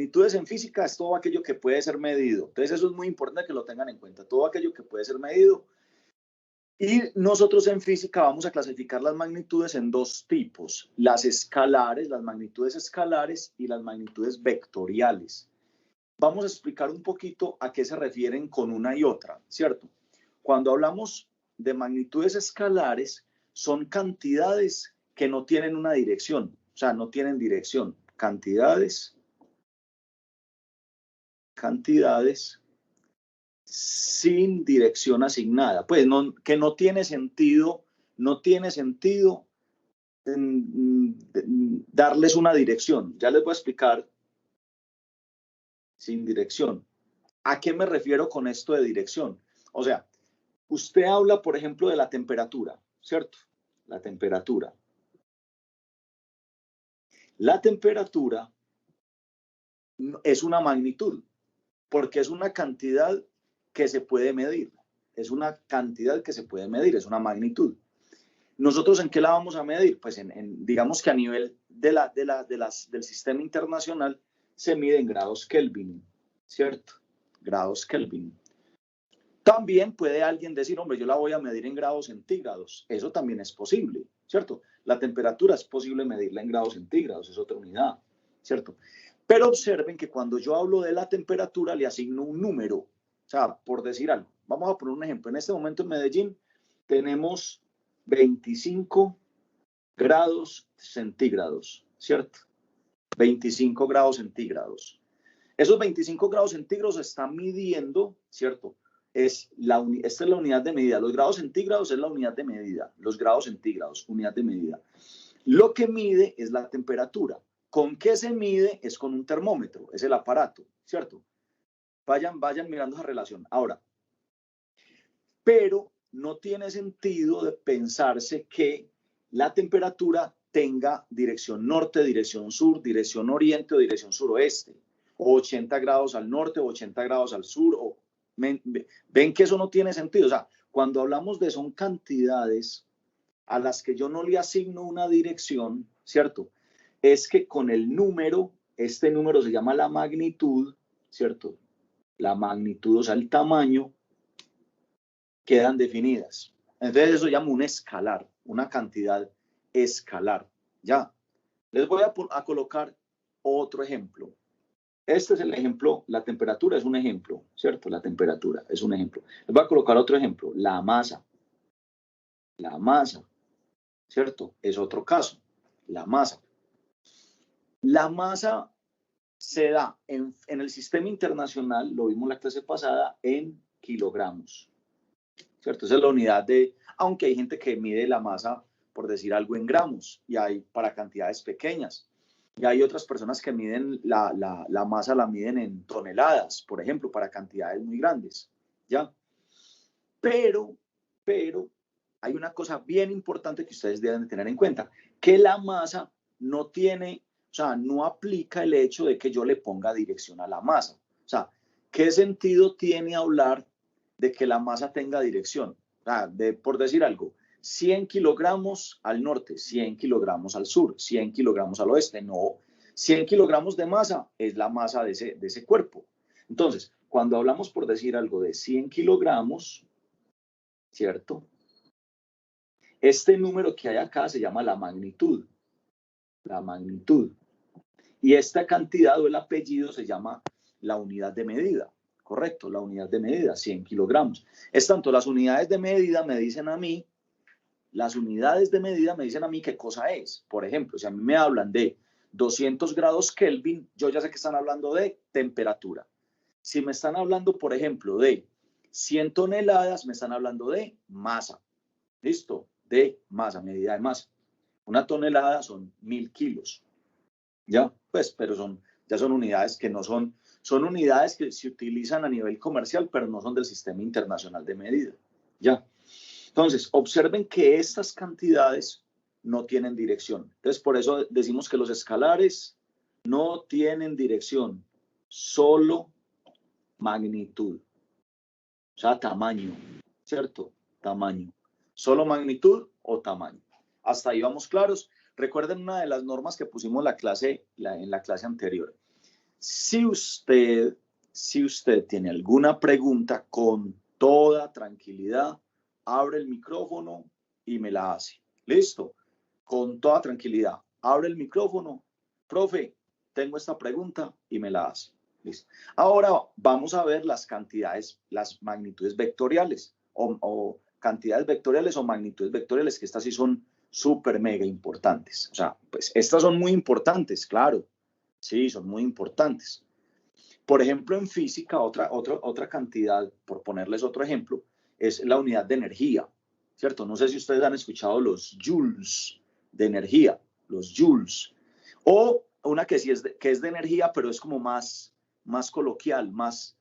magnitudes en física es todo aquello que puede ser medido. Entonces eso es muy importante que lo tengan en cuenta, todo aquello que puede ser medido. Y nosotros en física vamos a clasificar las magnitudes en dos tipos, las escalares, las magnitudes escalares y las magnitudes vectoriales. Vamos a explicar un poquito a qué se refieren con una y otra, ¿cierto? Cuando hablamos de magnitudes escalares, son cantidades que no tienen una dirección, o sea, no tienen dirección. Cantidades sin dirección asignada. Pues que no tiene sentido darles una dirección. Ya les voy a explicar sin dirección. ¿A qué me refiero con esto de dirección? O sea, usted habla, por ejemplo, de la temperatura, ¿cierto? La temperatura. La temperatura es una magnitud, porque es una cantidad que se puede medir. Es una cantidad que se puede medir, es una magnitud. ¿Nosotros en qué la vamos a medir? Pues digamos que a nivel del sistema internacional se mide en grados Kelvin, ¿cierto? Grados Kelvin. También puede alguien decir, hombre, yo la voy a medir en grados centígrados. Eso también es posible, ¿cierto? La temperatura es posible medirla en grados centígrados, es otra unidad, ¿cierto? Pero observen que cuando yo hablo de la temperatura le asigno un número. O sea, por decir algo, vamos a poner un ejemplo. En este momento en Medellín tenemos 25 grados centígrados, ¿cierto? 25 grados centígrados. Esos 25 grados centígrados están midiendo, ¿cierto? Esta es la unidad de medida. Los grados centígrados es la unidad de medida. Los grados centígrados, unidad de medida. Lo que mide es la temperatura. ¿Con qué se mide? Es con un termómetro, es el aparato, ¿cierto? Vayan mirando esa relación. Ahora, pero no tiene sentido de pensarse que la temperatura tenga dirección norte, dirección sur, dirección oriente o dirección suroeste, o 80 grados al norte o 80 grados al sur. Ven que eso no tiene sentido. O sea, cuando hablamos de son cantidades a las que yo no le asigno una dirección, ¿cierto? Es que con el número, este número se llama la magnitud, ¿cierto? La magnitud, o sea, el tamaño, quedan definidas. Entonces eso llama un escalar, una cantidad escalar. Ya. Les voy a colocar otro ejemplo. Este es el ejemplo, la temperatura es un ejemplo, ¿cierto? La temperatura es un ejemplo. Les voy a colocar otro ejemplo, la masa. La masa, ¿cierto? Es otro caso, la masa. La masa se da en el sistema internacional, lo vimos la clase pasada, en kilogramos, ¿cierto? Esa es la unidad aunque hay gente que mide la masa, por decir algo, en gramos, y hay para cantidades pequeñas. Y hay otras personas que miden la masa, la miden en toneladas, por ejemplo, para cantidades muy grandes, ¿ya? Pero hay una cosa bien importante que ustedes deben de tener en cuenta, que la masa no tiene, o sea, no aplica el hecho de que yo le ponga dirección a la masa. O sea, ¿qué sentido tiene hablar de que la masa tenga dirección? O sea, por decir algo, 100 kilogramos al norte, 100 kilogramos al sur, 100 kilogramos al oeste. No, 100 kilogramos de masa es la masa de ese cuerpo. Entonces, cuando hablamos, por decir algo, de 100 kilogramos, ¿cierto? Este número que hay acá se llama la magnitud. La magnitud. Y esta cantidad o el apellido se llama la unidad de medida. Correcto, la unidad de medida, 100 kilogramos. Es tanto, las unidades de medida me dicen a mí, qué cosa es. Por ejemplo, si a mí me hablan de 200 grados Kelvin, yo ya sé que están hablando de temperatura. Si me están hablando, por ejemplo, de 100 toneladas, me están hablando de masa. ¿Listo? De masa, medida de masa. Una tonelada son 1000 kilos. ¿Ya? Pues, pero ya son unidades que no son unidades que se utilizan a nivel comercial, pero no son del Sistema Internacional de Medida. ¿Ya? Entonces, observen que estas cantidades no tienen dirección. Entonces, por eso decimos que los escalares no tienen dirección, solo magnitud. O sea, tamaño, ¿cierto? Tamaño. Solo magnitud o tamaño. Hasta ahí vamos claros. Recuerden una de las normas que pusimos en la clase anterior. Si usted tiene alguna pregunta, con toda tranquilidad, abre el micrófono y me la hace. ¿Listo? Con toda tranquilidad, abre el micrófono. Profe, tengo esta pregunta y me la hace. ¿Listo? Ahora vamos a ver las cantidades, las magnitudes vectoriales o cantidades vectoriales o magnitudes vectoriales, que estas sí son súper mega importantes. O sea, pues estas son muy importantes, claro. Sí, son muy importantes. Por ejemplo, en física, otra cantidad, por ponerles otro ejemplo, es la unidad de energía, ¿cierto? No sé si ustedes han escuchado los joules de energía, los joules. O una que sí es de energía, pero es como más coloquial, más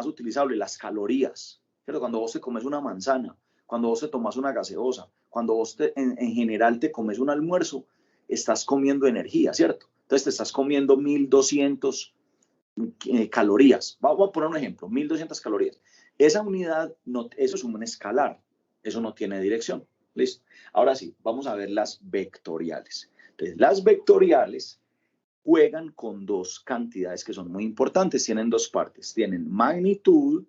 utilizable, las calorías, ¿cierto? Cuando vos te comes una manzana, cuando vos te tomas una gaseosa, cuando vos en general te comes un almuerzo, estás comiendo energía, ¿cierto? Entonces te estás comiendo 1200 calorías. Vamos a poner un ejemplo, 1200 calorías. Esa unidad, no, eso es un escalar, eso no tiene dirección. ¿Listo? Ahora sí, vamos a ver las vectoriales. Entonces, las vectoriales juegan con dos cantidades que son muy importantes, tienen dos partes, tienen magnitud,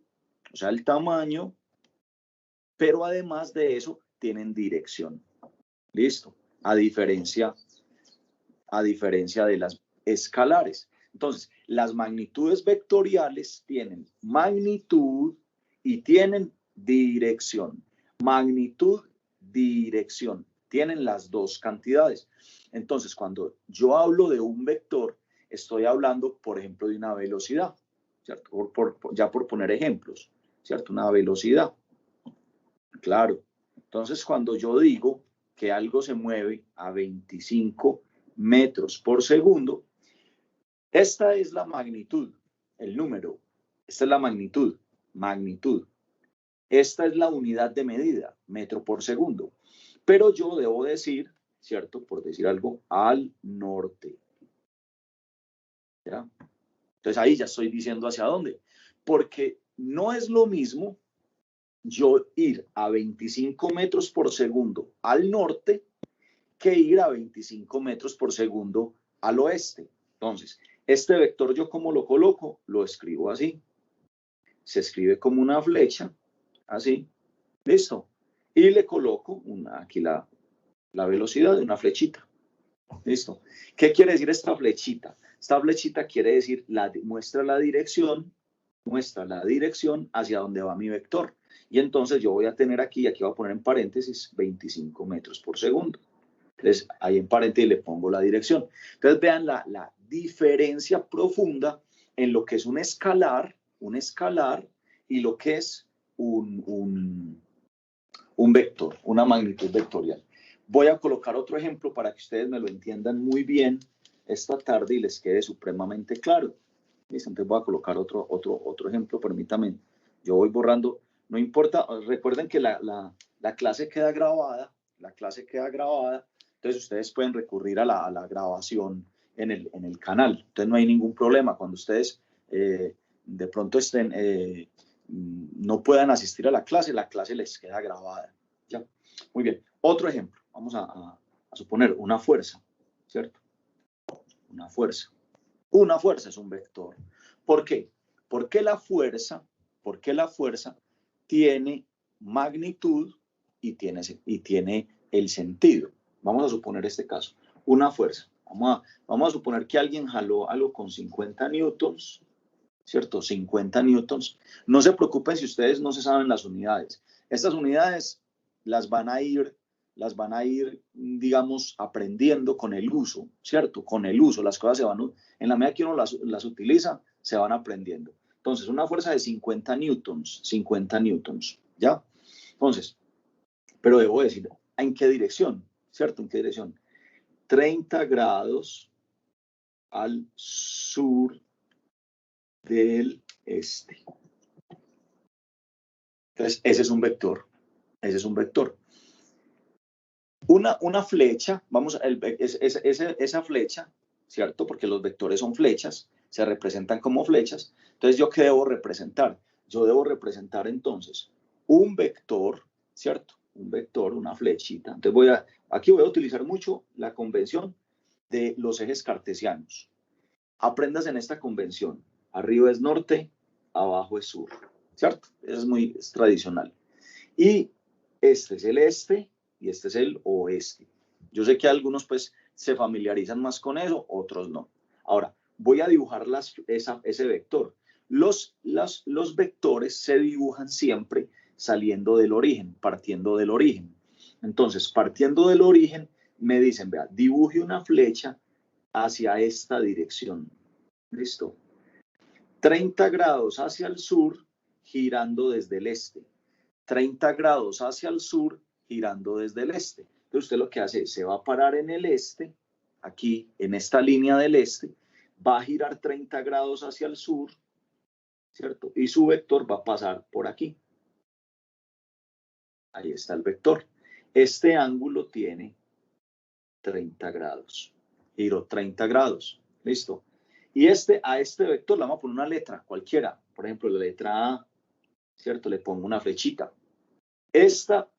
o sea, el tamaño, pero además de eso, tienen dirección. ¿Listo? A diferencia de las escalares. Entonces, las magnitudes vectoriales tienen magnitud y tienen dirección. Magnitud, dirección. Tienen las dos cantidades. Entonces, cuando yo hablo de un vector, estoy hablando, por ejemplo, de una velocidad, ¿cierto? Ya por poner ejemplos, ¿cierto? Una velocidad. Claro. Entonces, cuando yo digo que algo se mueve a 25 metros por segundo, esta es la magnitud, el número. Esta es la magnitud, magnitud. Esta es la unidad de medida, metro por segundo. Pero yo debo decir, ¿cierto? Por decir algo, al norte. ¿Ya? Entonces ahí ya estoy diciendo hacia dónde. Porque no es lo mismo yo ir a 25 metros por segundo al norte que ir a 25 metros por segundo al oeste. Entonces, este vector yo cómo lo coloco, lo escribo así. Se escribe como una flecha, así, listo. Y le coloco aquí la velocidad de una flechita, listo. ¿Qué quiere decir esta flechita? Esta flechita quiere decir, muestra la dirección hacia donde va mi vector. Y entonces yo voy a tener aquí voy a poner en paréntesis 25 metros por segundo. Entonces, ahí en paréntesis le pongo la dirección. Entonces, vean la diferencia profunda en lo que es un escalar y lo que es un vector, una magnitud vectorial. Voy a colocar otro ejemplo para que ustedes me lo entiendan muy bien esta tarde y les quede supremamente claro. ¿Listo? Entonces voy a colocar otro ejemplo, permítanme. Yo voy borrando, no importa, recuerden que la clase queda grabada, entonces ustedes pueden recurrir a la grabación en el canal. Entonces no hay ningún problema. Cuando ustedes de pronto no puedan asistir a la clase les queda grabada. ¿Ya? Muy bien. Otro ejemplo. Vamos a suponer una fuerza, ¿cierto? Una fuerza. Una fuerza es un vector. ¿Por qué? Porque la fuerza tiene magnitud y tiene el sentido. Vamos a suponer este caso. Una fuerza. Vamos a suponer que alguien jaló algo con 50 newtons, ¿cierto? 50 newtons. No se preocupen si ustedes no se saben las unidades. Estas unidades las van a ir, digamos, aprendiendo con el uso, ¿cierto? Con el uso. Las cosas en la medida que uno las utiliza, se van aprendiendo. Entonces, una fuerza de 50 newtons, ¿ya? Entonces, pero debo decir, ¿en qué dirección? ¿Cierto? ¿En qué dirección? 30 grados al sur del este. Entonces, ese es un vector. Una flecha, esa flecha, ¿cierto? Porque los vectores son flechas, se representan como flechas. Entonces, ¿yo qué debo representar? Yo debo representar entonces un vector, ¿cierto? Un vector, una flechita. Entonces, aquí voy a utilizar mucho la convención de los ejes cartesianos. aprendas en esta convención. Arriba es norte, abajo es sur, ¿cierto? Es tradicional. Y este es el este y este es el oeste. Yo sé que algunos pues se familiarizan más con eso, otros no. Ahora, voy a dibujar ese vector. Los vectores se dibujan siempre saliendo del origen, partiendo del origen. Entonces, partiendo del origen, me dicen, vea, dibuje una flecha hacia esta dirección. ¿Listo? 30 grados hacia el sur, girando desde el este. 30 grados hacia el sur, girando desde el este. Entonces usted lo que hace es, se va a parar en el este, aquí, en esta línea del este, va a girar 30 grados hacia el sur, ¿cierto? Y su vector va a pasar por aquí. Ahí está el vector. Este ángulo tiene 30 grados. Giro 30 grados. ¿Listo? Y a este vector le vamos a poner una letra, cualquiera. Por ejemplo, la letra A, ¿cierto? Le pongo una flechita. Esta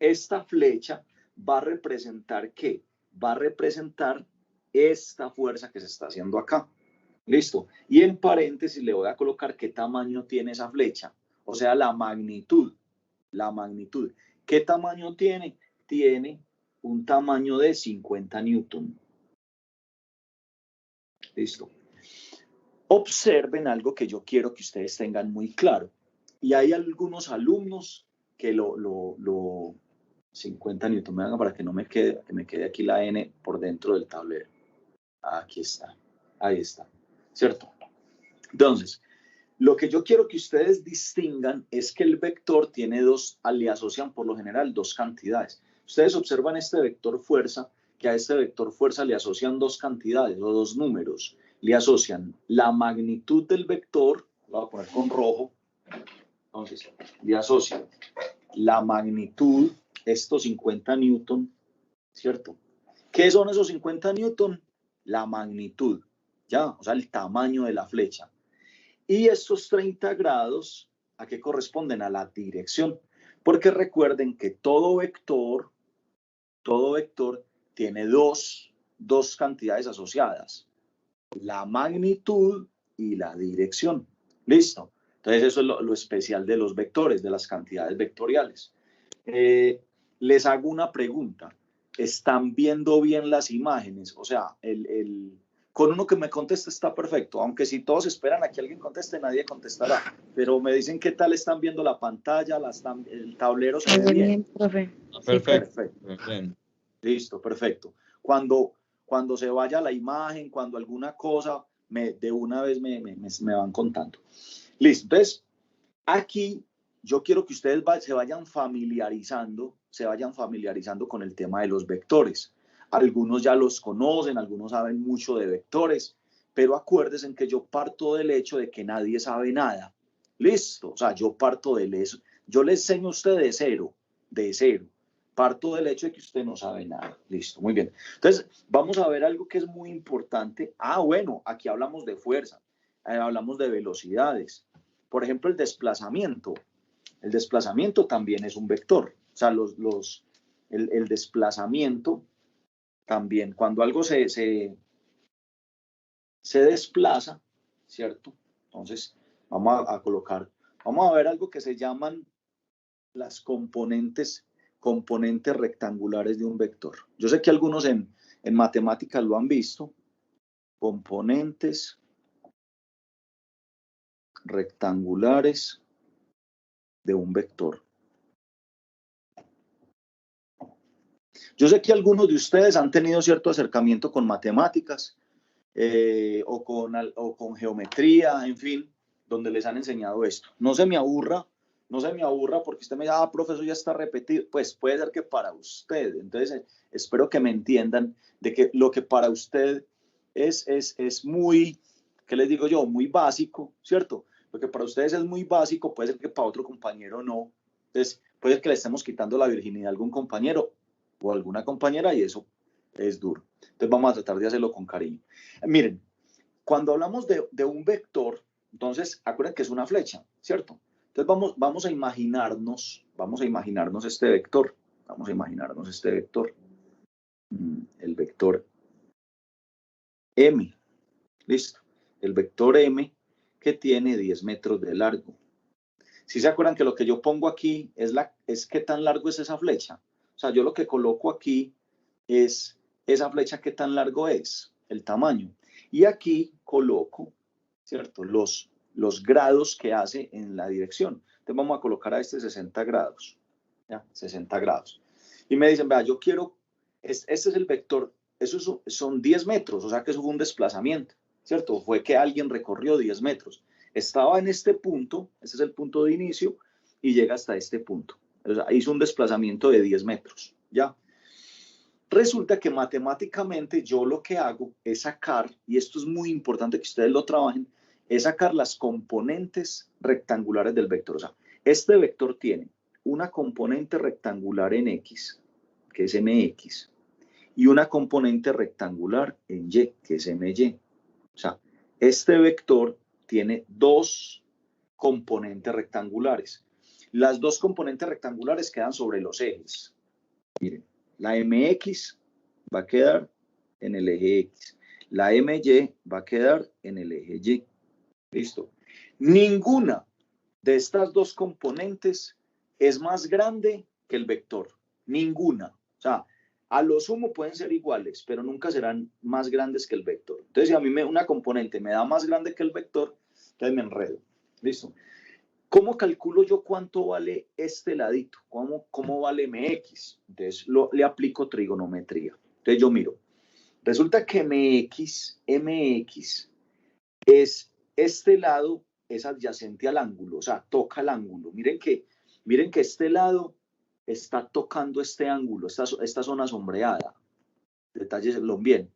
flecha va a representar ¿qué? Va a representar esta fuerza que se está haciendo acá. ¿Listo? Y en paréntesis le voy a colocar qué tamaño tiene esa flecha. O sea, la magnitud. La magnitud. ¿Qué tamaño tiene? Tiene un tamaño de 50 newton. ¿Listo? Observen algo que yo quiero que ustedes tengan muy claro. Y hay algunos alumnos que 50 newton, me hagan para que no me quede, que me quede aquí la N por dentro del tablero. Aquí está, ahí está, ¿cierto? Entonces, lo que yo quiero que ustedes distingan es que el vector tiene le asocian por lo general dos cantidades. Ustedes observan este vector fuerza, que a este vector fuerza le asocian dos cantidades o dos números. Le asocian la magnitud del vector, lo voy a poner con rojo, entonces le asocian la magnitud, estos 50 newton, ¿cierto? ¿Qué son esos 50 newton? La magnitud, ¿ya? O sea, el tamaño de la flecha. Y estos 30 grados, ¿a qué corresponden? A la dirección. Porque recuerden que todo vector tiene dos cantidades asociadas. La magnitud y la dirección. ¿Listo? Entonces eso es lo especial de los vectores, de las cantidades vectoriales. Les hago una pregunta. ¿Están viendo bien las imágenes? O sea, con uno que me conteste está perfecto, aunque si todos esperan a que alguien conteste, nadie contestará. Pero me dicen qué tal están viendo la pantalla, el tablero se ve bien. Profe. Perfecto. Bien. Listo, perfecto. Cuando se vaya la imagen, cuando alguna cosa, de una vez me van contando. Listo, entonces, aquí yo quiero que ustedes se vayan familiarizando con el tema de los vectores. Algunos ya los conocen, algunos saben mucho de vectores, pero acuérdense que yo parto del hecho de que nadie sabe nada. Listo, o sea, yo parto del eso. Yo les enseño a usted de cero. Parto del hecho de que usted no sabe nada. Listo, muy bien. Entonces, vamos a ver algo que es muy importante. Bueno, aquí hablamos de fuerza, hablamos de velocidades. Por ejemplo, el desplazamiento. El desplazamiento también es un vector. O sea, el desplazamiento también, cuando algo se desplaza, ¿cierto? Entonces, vamos a ver algo que se llaman las componentes rectangulares de un vector. Yo sé que algunos en matemáticas lo han visto. Componentes rectangulares de un vector. Yo sé que algunos de ustedes han tenido cierto acercamiento con matemáticas o con geometría, en fin, donde les han enseñado esto. No se me aburra porque usted me dice, profesor, ya está repetido. Pues puede ser que para usted, entonces espero que me entiendan de que lo que para usted es muy, ¿qué les digo yo? Muy básico, ¿cierto? Lo que para ustedes es muy básico, puede ser que para otro compañero no. Entonces, puede ser que le estemos quitando la virginidad a algún compañero o alguna compañera y eso es duro. Entonces vamos a tratar de hacerlo con cariño. Miren, cuando hablamos de un vector, entonces acuérdense que es una flecha, ¿cierto? Entonces vamos a imaginarnos este vector. Vamos a imaginarnos este vector. El vector M. ¿Listo? el vector M, que tiene 10 metros de largo. ¿Sí se acuerdan que lo que yo pongo aquí es qué tan largo es esa flecha? O sea, yo lo que coloco aquí es esa flecha qué tan largo es, el tamaño. Y aquí coloco, ¿cierto? Los grados que hace en la dirección. Entonces vamos a colocar a este 60 grados. ¿Ya? 60 grados. Y me dicen, vea, yo quiero, este es el vector, eso son 10 metros, o sea que eso fue un desplazamiento, ¿cierto? Fue que alguien recorrió 10 metros. Estaba en este punto, este es el punto de inicio, y llega hasta este punto. O sea, hizo un desplazamiento de 10 metros, ¿ya? Resulta que matemáticamente yo lo que hago es sacar, y esto es muy importante que ustedes lo trabajen, es sacar las componentes rectangulares del vector. O sea, este vector tiene una componente rectangular en X, que es MX, y una componente rectangular en Y, que es MY. O sea, este vector tiene dos componentes rectangulares. Las dos componentes rectangulares quedan sobre los ejes. Miren, la MX va a quedar en el eje X. La MY va a quedar en el eje Y. ¿Listo? Ninguna de estas dos componentes es más grande que el vector. Ninguna. O sea, a lo sumo pueden ser iguales, pero nunca serán más grandes que el vector. Entonces, si a mí una componente me da más grande que el vector, entonces me enredo. ¿Listo? ¿Cómo calculo yo cuánto vale este ladito? ¿Cómo vale MX? Entonces, le aplico trigonometría. Entonces, yo miro. Resulta que MX es este lado, es adyacente al ángulo, o sea, toca el ángulo. Miren que este lado está tocando este ángulo, esta zona sombreada. Detalleslo bien.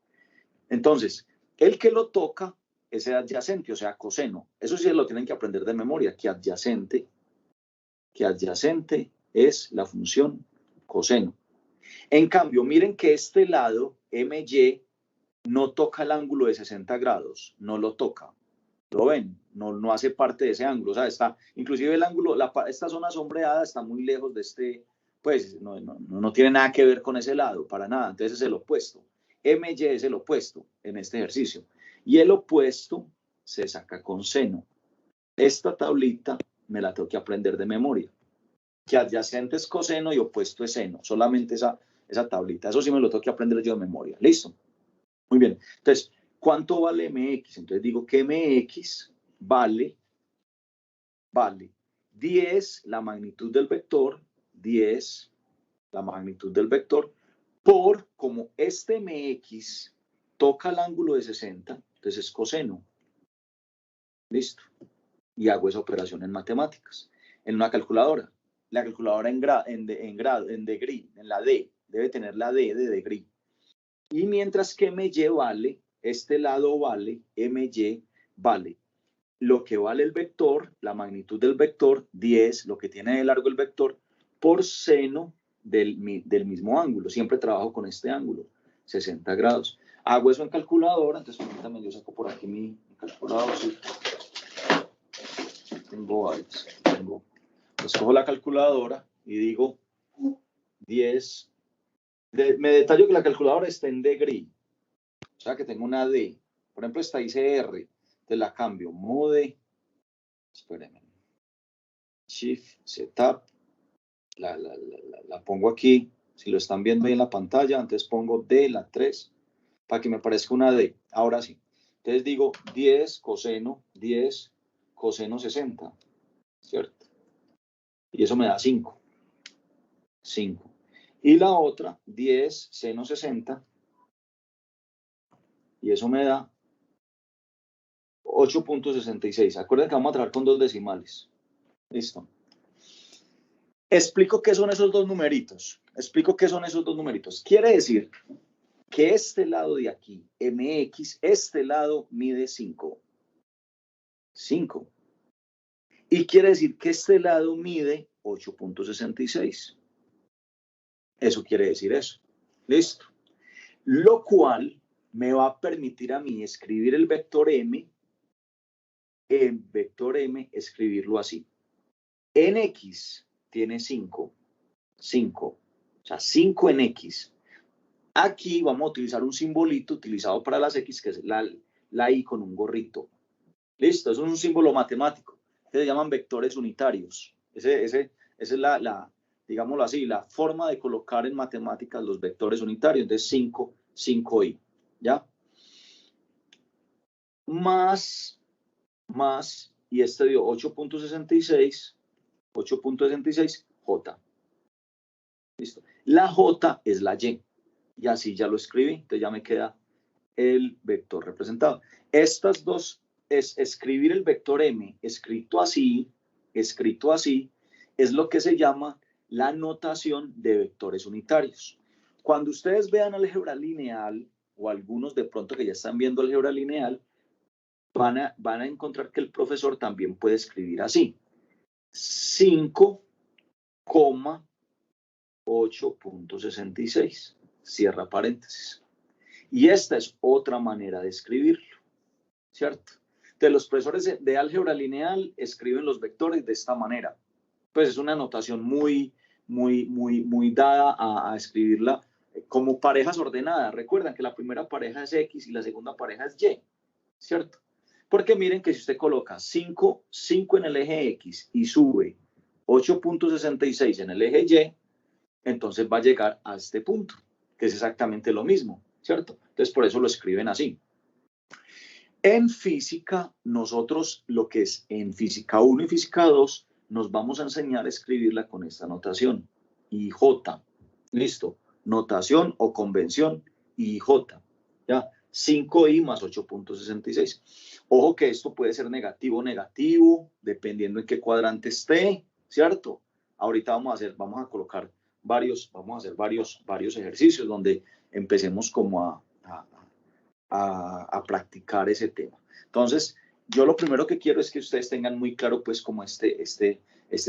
Entonces, el que lo toca es el adyacente, o sea, coseno. Eso sí lo tienen que aprender de memoria, que adyacente es la función coseno. En cambio, miren que este lado, MY, no toca el ángulo de 60 grados, no lo toca. ¿Lo ven? No hace parte de ese ángulo. O sea, inclusive el ángulo, esta zona sombreada está muy lejos de este, pues no tiene nada que ver con ese lado, para nada. Entonces es el opuesto. MY es el opuesto en este ejercicio. Y el opuesto se saca con seno. Esta tablita me la tengo que aprender de memoria. Que adyacente es coseno y opuesto es seno. Solamente esa tablita. Eso sí me lo tengo que aprender yo de memoria. ¿Listo? Muy bien. Entonces, ¿cuánto vale MX? Entonces digo que MX vale 10, la magnitud del vector, 10, la magnitud del vector, por como este MX toca el ángulo de 60, entonces es coseno. Listo. Y hago esa operación en matemáticas, en una calculadora. La calculadora en degree, en la D, debe tener la D de degree. Y mientras que MY vale, este lado vale, MY vale lo que vale el vector, la magnitud del vector, 10, lo que tiene de largo el vector, por seno del mismo ángulo. Siempre trabajo con este ángulo, 60 grados. Hago eso en calculadora, entonces permítame, yo saco por aquí mi calculadora. Sí. Tengo varios. Escojo la calculadora y digo 10. Me detallo que la calculadora está en degree. O sea que tengo una D. Por ejemplo, esta dice R. Entonces la cambio. Mode. Espérenme. Shift, Setup. La pongo aquí. Si lo están viendo ahí en la pantalla, antes pongo D, la 3, para que me parezca una D. Ahora sí. Entonces digo 10 coseno 60. ¿Cierto? Y eso me da 5. 5. Y la otra, 10 seno 60. Y eso me da 8.66. Acuérdense que vamos a trabajar con dos decimales. Listo. Explico qué son esos dos numeritos. Quiere decir que este lado de aquí, MX, este lado mide 5. 5. Y quiere decir que este lado mide 8.66. Eso quiere decir eso. Listo. Lo cual me va a permitir a mí escribir el vector M, escribirlo así. En X tiene 5. 5. O sea, 5 en X. Aquí vamos a utilizar un simbolito utilizado para las X, que es la I con un gorrito. Listo, eso es un símbolo matemático. Se llaman vectores unitarios. Esa es digámoslo así, la forma de colocar en matemáticas los vectores unitarios. Entonces 5i, ¿ya? Más, y este dio 8.66, J. Listo. La J es la Y. Y así ya lo escribí, entonces ya me queda el vector representado. Estas dos, es escribir el vector M escrito así, es lo que se llama la notación de vectores unitarios. Cuando ustedes vean álgebra lineal, o algunos de pronto que ya están viendo álgebra lineal, van a encontrar que el profesor también puede escribir así. 5,8.66. Cierra paréntesis. Y esta es otra manera de escribirlo, ¿cierto? Entonces, los profesores de álgebra lineal escriben los vectores de esta manera. Pues es una notación muy dada a escribirla como parejas ordenadas. Recuerdan que la primera pareja es X y la segunda pareja es Y, ¿cierto? Porque miren que si usted coloca 5 en el eje X y sube 8.66 en el eje Y, entonces va a llegar a este punto, que es exactamente lo mismo, ¿cierto? Entonces por eso lo escriben así. En física, nosotros lo que es en física 1 y física 2, nos vamos a enseñar a escribirla con esta notación, IJ. Listo, notación o convención IJ, ¿ya? 5i más 8.66. Ojo que esto puede ser negativo o negativo, dependiendo en qué cuadrante esté, ¿cierto? Ahorita vamos a colocar vamos a hacer varios ejercicios donde empecemos como a practicar ese tema. Entonces, yo lo primero que quiero es que ustedes tengan muy claro, pues, como este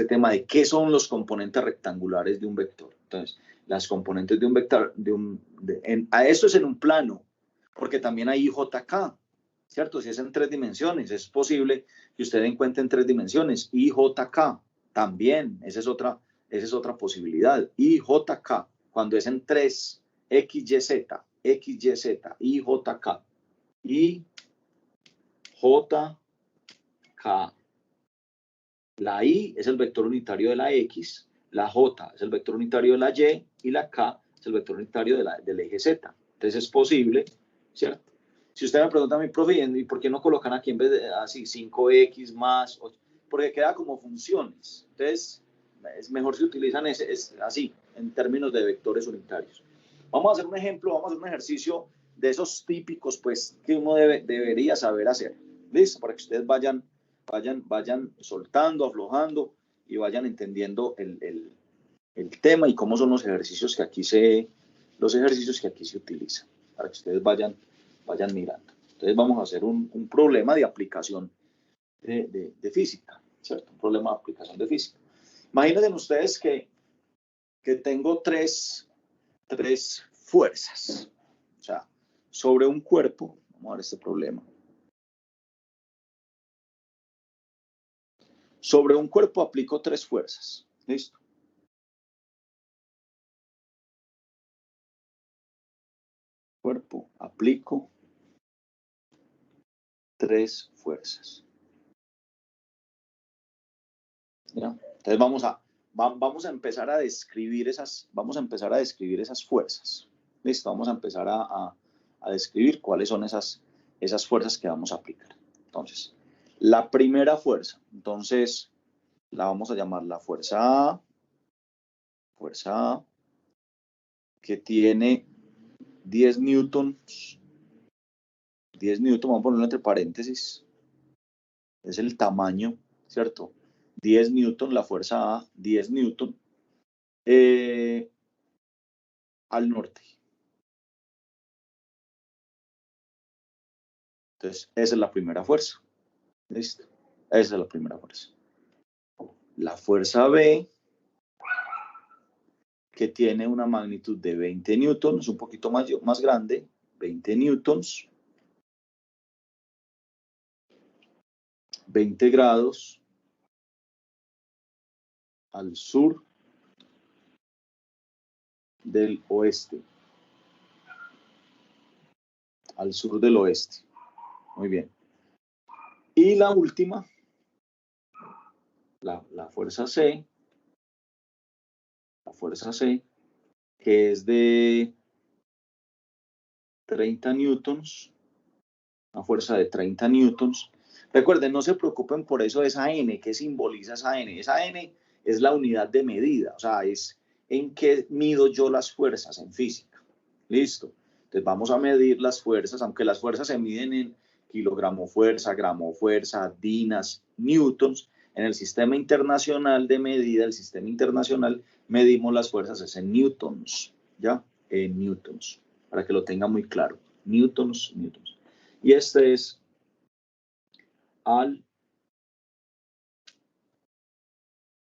tema de qué son los componentes rectangulares de un vector. Entonces, las componentes de un vector, a eso es en un plano, porque también hay IJK, ¿cierto? Si es en 3 dimensiones, es posible que usted encuentre en 3 dimensiones. IJK, también, esa es otra posibilidad. IJK, cuando es en 3, XYZ, IJK, IJK. La I es el vector unitario de la X, la J es el vector unitario de la Y la K es el vector unitario del eje Z. Entonces es posible, ¿cierto? Si usted me pregunta a mi profe, ¿y por qué no colocan aquí en vez de así 5X más 8? Porque queda como funciones. Entonces es mejor si utilizan así, en términos de vectores unitarios. Vamos a hacer un ejemplo, vamos a hacer un ejercicio de esos típicos, pues, que uno debería saber hacer. ¿Listo? Para que ustedes vayan soltando, aflojando y vayan entendiendo el tema y cómo son los ejercicios que aquí se utilizan, para que ustedes vayan mirando. Entonces vamos a hacer un problema de aplicación de física, ¿cierto? Un problema de aplicación de física. Imagínense ustedes que tengo tres fuerzas, o sea, sobre un cuerpo. Vamos a ver este problema. Sobre un cuerpo aplico 3 fuerzas. ¿Listo? Cuerpo, aplico 3 fuerzas. ¿Ya? Entonces vamos a empezar a describir esas fuerzas. ¿Listo? Vamos a empezar a describir cuáles son esas fuerzas que vamos a aplicar. Entonces, la primera fuerza, entonces la vamos a llamar la fuerza A, que tiene 10 newtons, vamos a ponerlo entre paréntesis, es el tamaño, ¿cierto? 10 newton, la fuerza A, 10 newton, al norte. Entonces, esa es la primera fuerza. ¿Listo? Esa es la primera fuerza. La fuerza B, que tiene una magnitud de 20 newtons, un poquito más grande, 20 newtons, 20 grados al sur del oeste. Al sur del oeste. Muy bien. Y la última, la fuerza C, que es de 30 newtons, una fuerza de 30 newtons. Recuerden, no se preocupen por eso de esa N, ¿qué simboliza esa N? Esa N es la unidad de medida, o sea, es en qué mido yo las fuerzas en física. ¿Listo? Entonces vamos a medir las fuerzas, aunque las fuerzas se miden en kilogramo fuerza, gramo fuerza, dinas, newtons. En el sistema internacional de medida, el sistema internacional, medimos las fuerzas es en newtons, ¿ya? En newtons, para que lo tenga muy claro. Newtons, newtons. Y este es al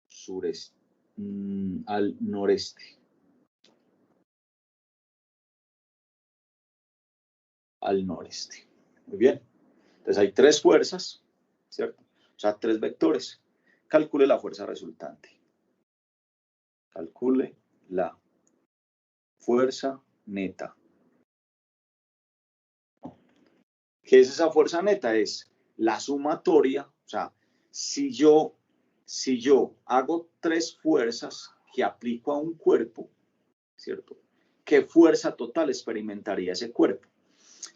sureste, al noreste. Al noreste. Muy bien. Entonces hay tres fuerzas, ¿cierto? O sea, tres vectores. Calcule la fuerza resultante. Calcule la fuerza neta. ¿Qué es esa fuerza neta? Es la sumatoria, o sea, si yo hago tres fuerzas que aplico a un cuerpo, ¿cierto? ¿Qué fuerza total experimentaría ese cuerpo?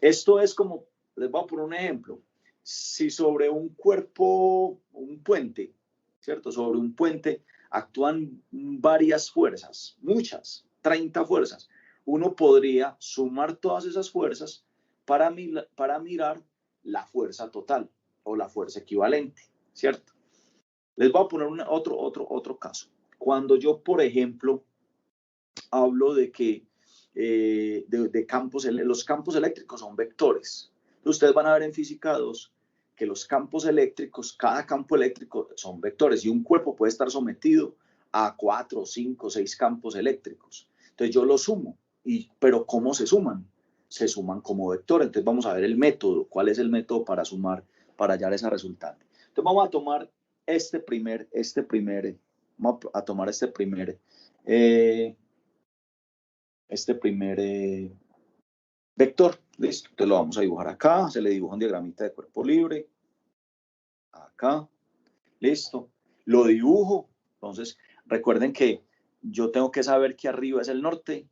Esto es como, les voy a poner un ejemplo. Si sobre un cuerpo, un puente, ¿cierto? Sobre un puente actúan varias fuerzas, muchas, 30 fuerzas. Uno podría sumar todas esas fuerzas para mirar la fuerza total o la fuerza equivalente, ¿cierto? Les voy a poner otro caso. Cuando yo, por ejemplo, hablo de que los campos eléctricos son vectores. Ustedes van a ver en física 2 que los campos eléctricos, cada campo eléctrico son vectores y un cuerpo puede estar sometido a 4, 5, 6 campos eléctricos. Entonces yo los sumo, pero ¿cómo se suman? Se suman como vectores. Entonces vamos a ver el método. ¿Cuál es el método para sumar, para hallar esa resultante? Entonces vamos a tomar este primer vector. Listo. Entonces lo vamos a dibujar acá. Se le dibuja un diagramita de cuerpo libre. Acá. Listo. Lo dibujo. Entonces, recuerden que yo tengo que saber que arriba es el norte,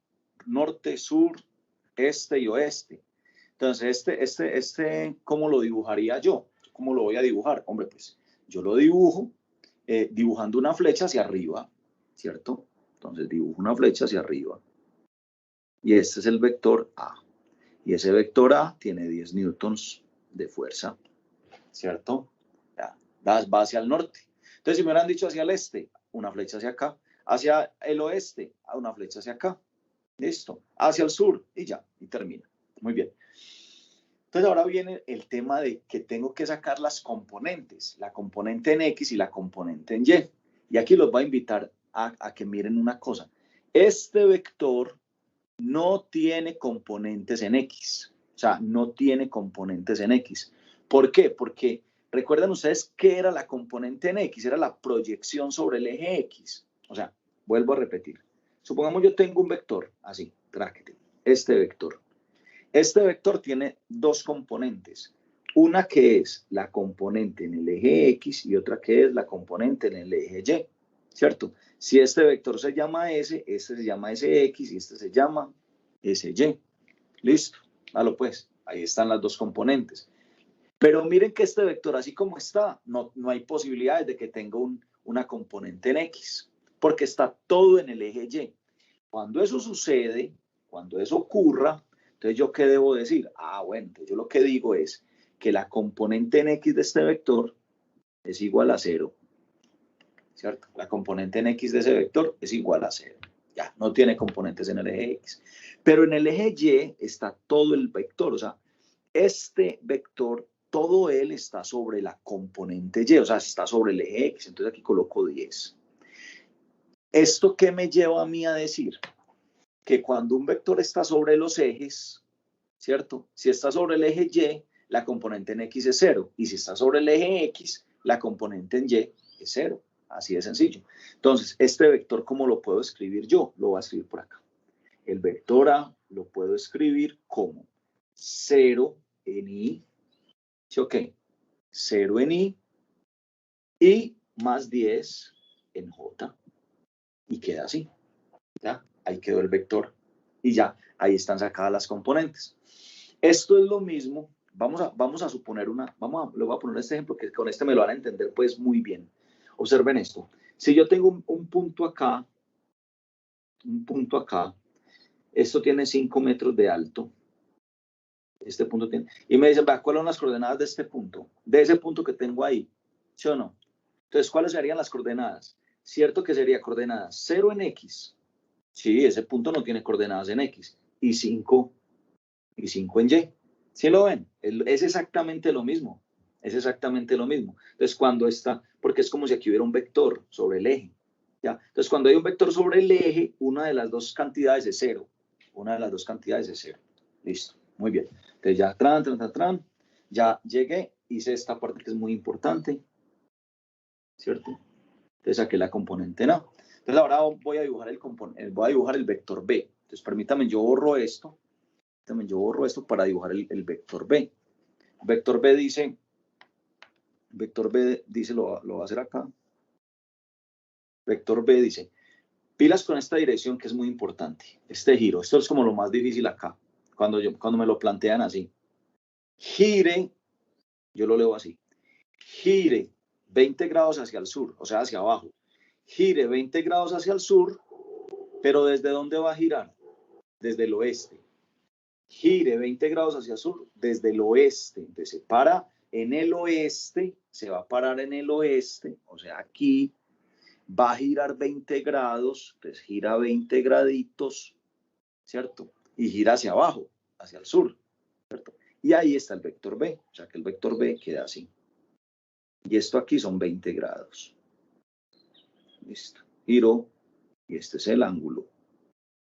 sur, este y oeste. Entonces, ¿cómo lo dibujaría yo? ¿Cómo lo voy a dibujar? Hombre, pues yo lo dibujo dibujando una flecha hacia arriba, ¿cierto? Entonces dibujo una flecha hacia arriba. Y este es el vector A. Y ese vector A tiene 10 newtons de fuerza, ¿cierto? Ya, va hacia el norte. Entonces, si me hubieran dicho hacia el este, una flecha hacia acá. Hacia el oeste, una flecha hacia acá. Listo. Hacia el sur y ya, y termina. Muy bien. Entonces, ahora viene el tema de que tengo que sacar las componentes, la componente en X y la componente en Y. Y aquí los voy a invitar a que miren una cosa. Este vector no tiene componentes en X. O sea, no tiene componentes en X. ¿Por qué? Porque recuerdan ustedes qué era la componente en X. Era la proyección sobre el eje X. O sea, vuelvo a repetir. Supongamos yo tengo un vector, así, tráquete, este vector. Este vector tiene dos componentes. Una que es la componente en el eje X y otra que es la componente en el eje Y. ¿Cierto? Si este vector se llama S, este se llama SX y este se llama SY. Listo. Pues, ahí están las dos componentes. Pero miren que este vector, así como está, no hay posibilidades de que tenga una componente en X, porque está todo en el eje Y. Cuando eso sucede, cuando eso ocurra, entonces ¿yo qué debo decir? Bueno, entonces yo lo que digo es que la componente en X de este vector es igual a 0. ¿Cierto? La componente en X de ese vector es igual a 0. Ya, no tiene componentes en el eje X. Pero en el eje Y está todo el vector, o sea, este vector, todo él está sobre la componente Y, o sea, está sobre el eje X. Entonces aquí coloco 10. ¿Esto qué me lleva a mí a decir? Que cuando un vector está sobre los ejes, ¿cierto? Si está sobre el eje Y, la componente en X es 0. Y si está sobre el eje X, la componente en Y es 0. Así de sencillo. Entonces, este vector, ¿cómo lo puedo escribir yo? Lo voy a escribir por acá. El vector A lo puedo escribir como 0 en Y. ¿Sí o qué? 0 en y más 10 en J. Y queda así. ¿Ya? Ahí quedó el vector. Y ya, ahí están sacadas las componentes. Esto es lo mismo. Vamos a suponer le voy a poner este ejemplo que con este me lo van a entender pues muy bien. Observen esto. Si yo tengo un punto acá, esto tiene 5 metros de alto. Este punto tiene, y me dicen, ¿cuáles son las coordenadas de este punto? De ese punto que tengo ahí, ¿sí o no? Entonces, ¿cuáles serían las coordenadas? Cierto que sería coordenadas 0 en X. Sí, ese punto no tiene coordenadas en X. Y 5 en Y. ¿Sí lo ven? Es exactamente lo mismo. Es exactamente lo mismo. Entonces, cuando está, porque es como si aquí hubiera un vector sobre el eje. ¿Ya? Entonces, cuando hay un vector sobre el eje, una de las dos cantidades es 0. Una de las dos cantidades es 0. Listo. Muy bien. Entonces, ya, ya llegué, hice esta parte que es muy importante. ¿Cierto? Entonces, saqué la componente A. Entonces, ahora voy a dibujar el vector B. Entonces, permítame, yo borro esto. Para dibujar el vector B. Vector B dice, lo voy a hacer acá. Vector B dice, pilas con esta dirección que es muy importante. Este giro, esto es como lo más difícil acá, cuando me lo plantean así. Gire, yo lo leo así, gire 20 grados hacia el sur, o sea, hacia abajo. Gire 20 grados hacia el sur, pero ¿desde dónde va a girar? Desde el oeste. Gire 20 grados hacia el sur desde el oeste. Entonces se para en el oeste, se va a parar en el oeste, o sea, aquí va a girar 20 grados, entonces gira 20 graditos, ¿cierto? Y gira hacia abajo, hacia el sur, ¿cierto? Y ahí está el vector B, o sea que el vector B queda así. Y esto aquí son 20 grados. Listo. Giró y este es el ángulo.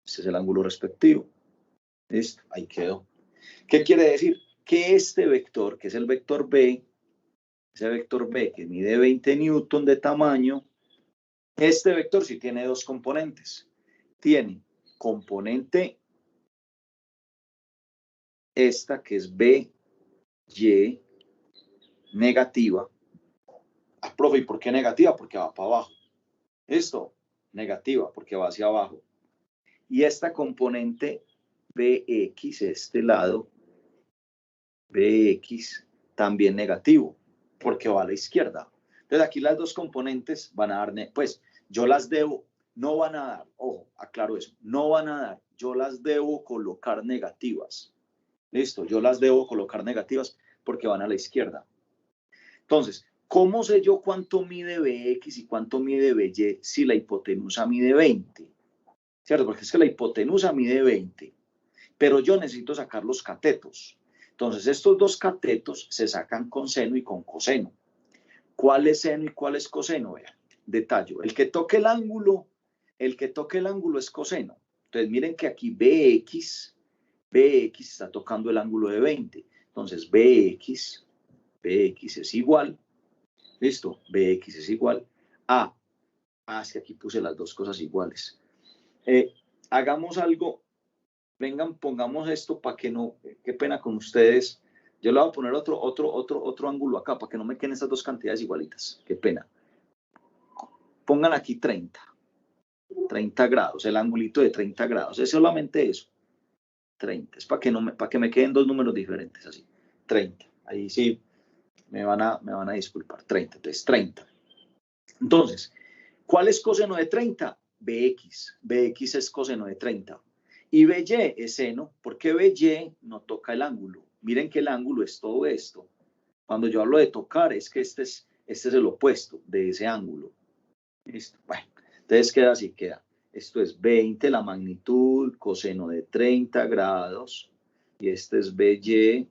Este es el ángulo respectivo. Listo, ahí quedó. ¿Qué quiere decir? Que este vector, que es el vector B, ese vector B que mide 20 newton de tamaño, este vector sí tiene dos componentes. Tiene componente esta que es B, Y, negativa. Ah, profe, ¿y por qué negativa? Porque va para abajo. Esto, negativa, porque va hacia abajo. Y esta componente BX, este lado, BX, también negativo, porque va a la izquierda. Entonces aquí las dos componentes van a dar, pues yo las debo, no van a dar, ojo, aclaro eso, no van a dar, yo las debo colocar negativas. Listo, yo las debo colocar negativas porque van a la izquierda. Entonces, ¿cómo sé yo cuánto mide BX y cuánto mide BY si la hipotenusa mide 20? ¿Cierto? Porque es que la hipotenusa mide 20, pero yo necesito sacar los catetos. Entonces, estos dos catetos se sacan con seno y con coseno. ¿Cuál es seno y cuál es coseno? Vean, detalle. El que toque el ángulo es coseno. Entonces, miren que aquí BX está tocando el ángulo de 20. Entonces, BX es igual, ¿listo? BX es igual a, es que aquí puse las dos cosas iguales. Hagamos algo, vengan, pongamos esto para que no, qué pena con ustedes. Yo le voy a poner otro ángulo acá para que no me queden estas dos cantidades igualitas. Qué pena. Pongan aquí 30 grados, el angulito de 30 grados. Es solamente eso. 30. Es para que me queden dos números diferentes así. 30. Ahí sí me van a disculpar. 30. Entonces, 30. Entonces, ¿cuál es coseno de 30? BX. BX es coseno de 30. Y BY es seno, porque BY no toca el ángulo. Miren que el ángulo es todo esto. Cuando yo hablo de tocar, es que este es el opuesto de ese ángulo. ¿Listo? Bueno, entonces queda así, queda. Esto es 20, la magnitud, coseno de 30 grados. Y este es BY,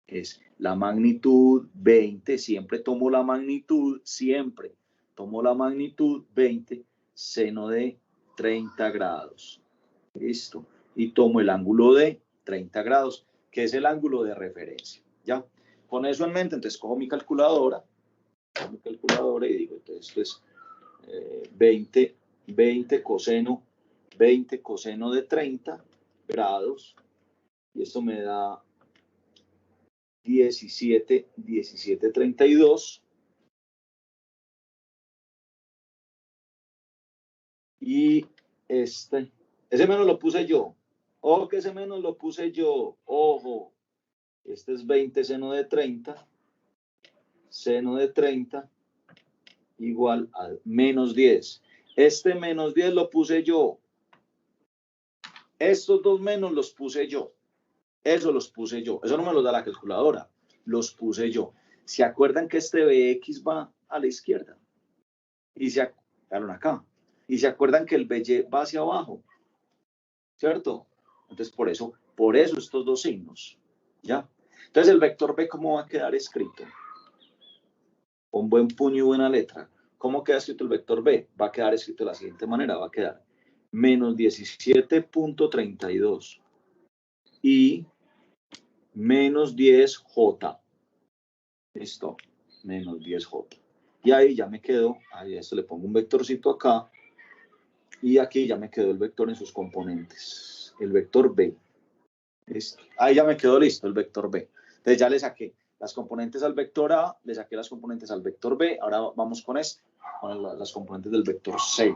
es la magnitud 20. Siempre tomo la magnitud, siempre tomo la magnitud 20, seno de 30 grados. Listo. Y tomo el ángulo de 30 grados, que es el ángulo de referencia. ¿Ya? Con eso en mente, entonces cojo mi calculadora y digo, entonces esto es 20 coseno de 30 grados. Y esto me da 1732. Y ese menos lo puse yo. Ojo que ese menos lo puse yo. Ojo. Este es 20 seno de 30. Seno de 30 igual a menos 10. Este menos 10 lo puse yo. Estos dos menos los puse yo. Eso los puse yo. Eso no me lo da la calculadora. Los puse yo. ¿Se acuerdan que este BX va a la izquierda? Y se acuerdan acá. Y se acuerdan que el BY va hacia abajo. ¿Cierto? Entonces, por eso estos dos signos. ¿Ya? Entonces, el vector B, ¿cómo va a quedar escrito? Con buen puño y buena letra. ¿Cómo queda escrito el vector B? Va a quedar escrito de la siguiente manera. Va a quedar menos 17.32 y menos 10J. Listo. Menos 10J. Y ahí ya me quedo, ahí a esto le pongo un vectorcito acá. Y aquí ya me quedó el vector en sus componentes. El vector B. Listo. Ahí ya me quedó listo el vector B. Entonces ya le saqué las componentes al vector A, le saqué las componentes al vector B. Ahora vamos con las componentes del vector C.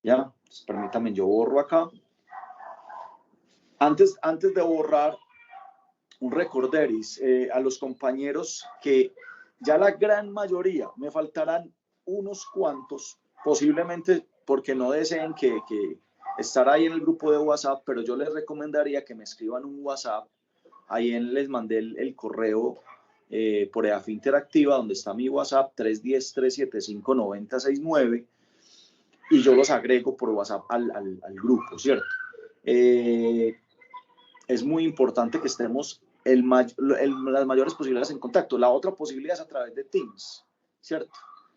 ¿Ya? Entonces, permítanme, yo borro acá. Antes de borrar, un recorderis a los compañeros que ya la gran mayoría, me faltarán unos cuantos, posiblemente porque no deseen que estar ahí en el grupo de WhatsApp, pero yo les recomendaría que me escriban un WhatsApp. Ahí les mandé el correo por EAFE Interactiva, donde está mi WhatsApp, 310-375-9069, y yo los agrego por WhatsApp al grupo, ¿cierto? Es muy importante que estemos las mayores posibilidades en contacto. La otra posibilidad es a través de Teams, ¿cierto?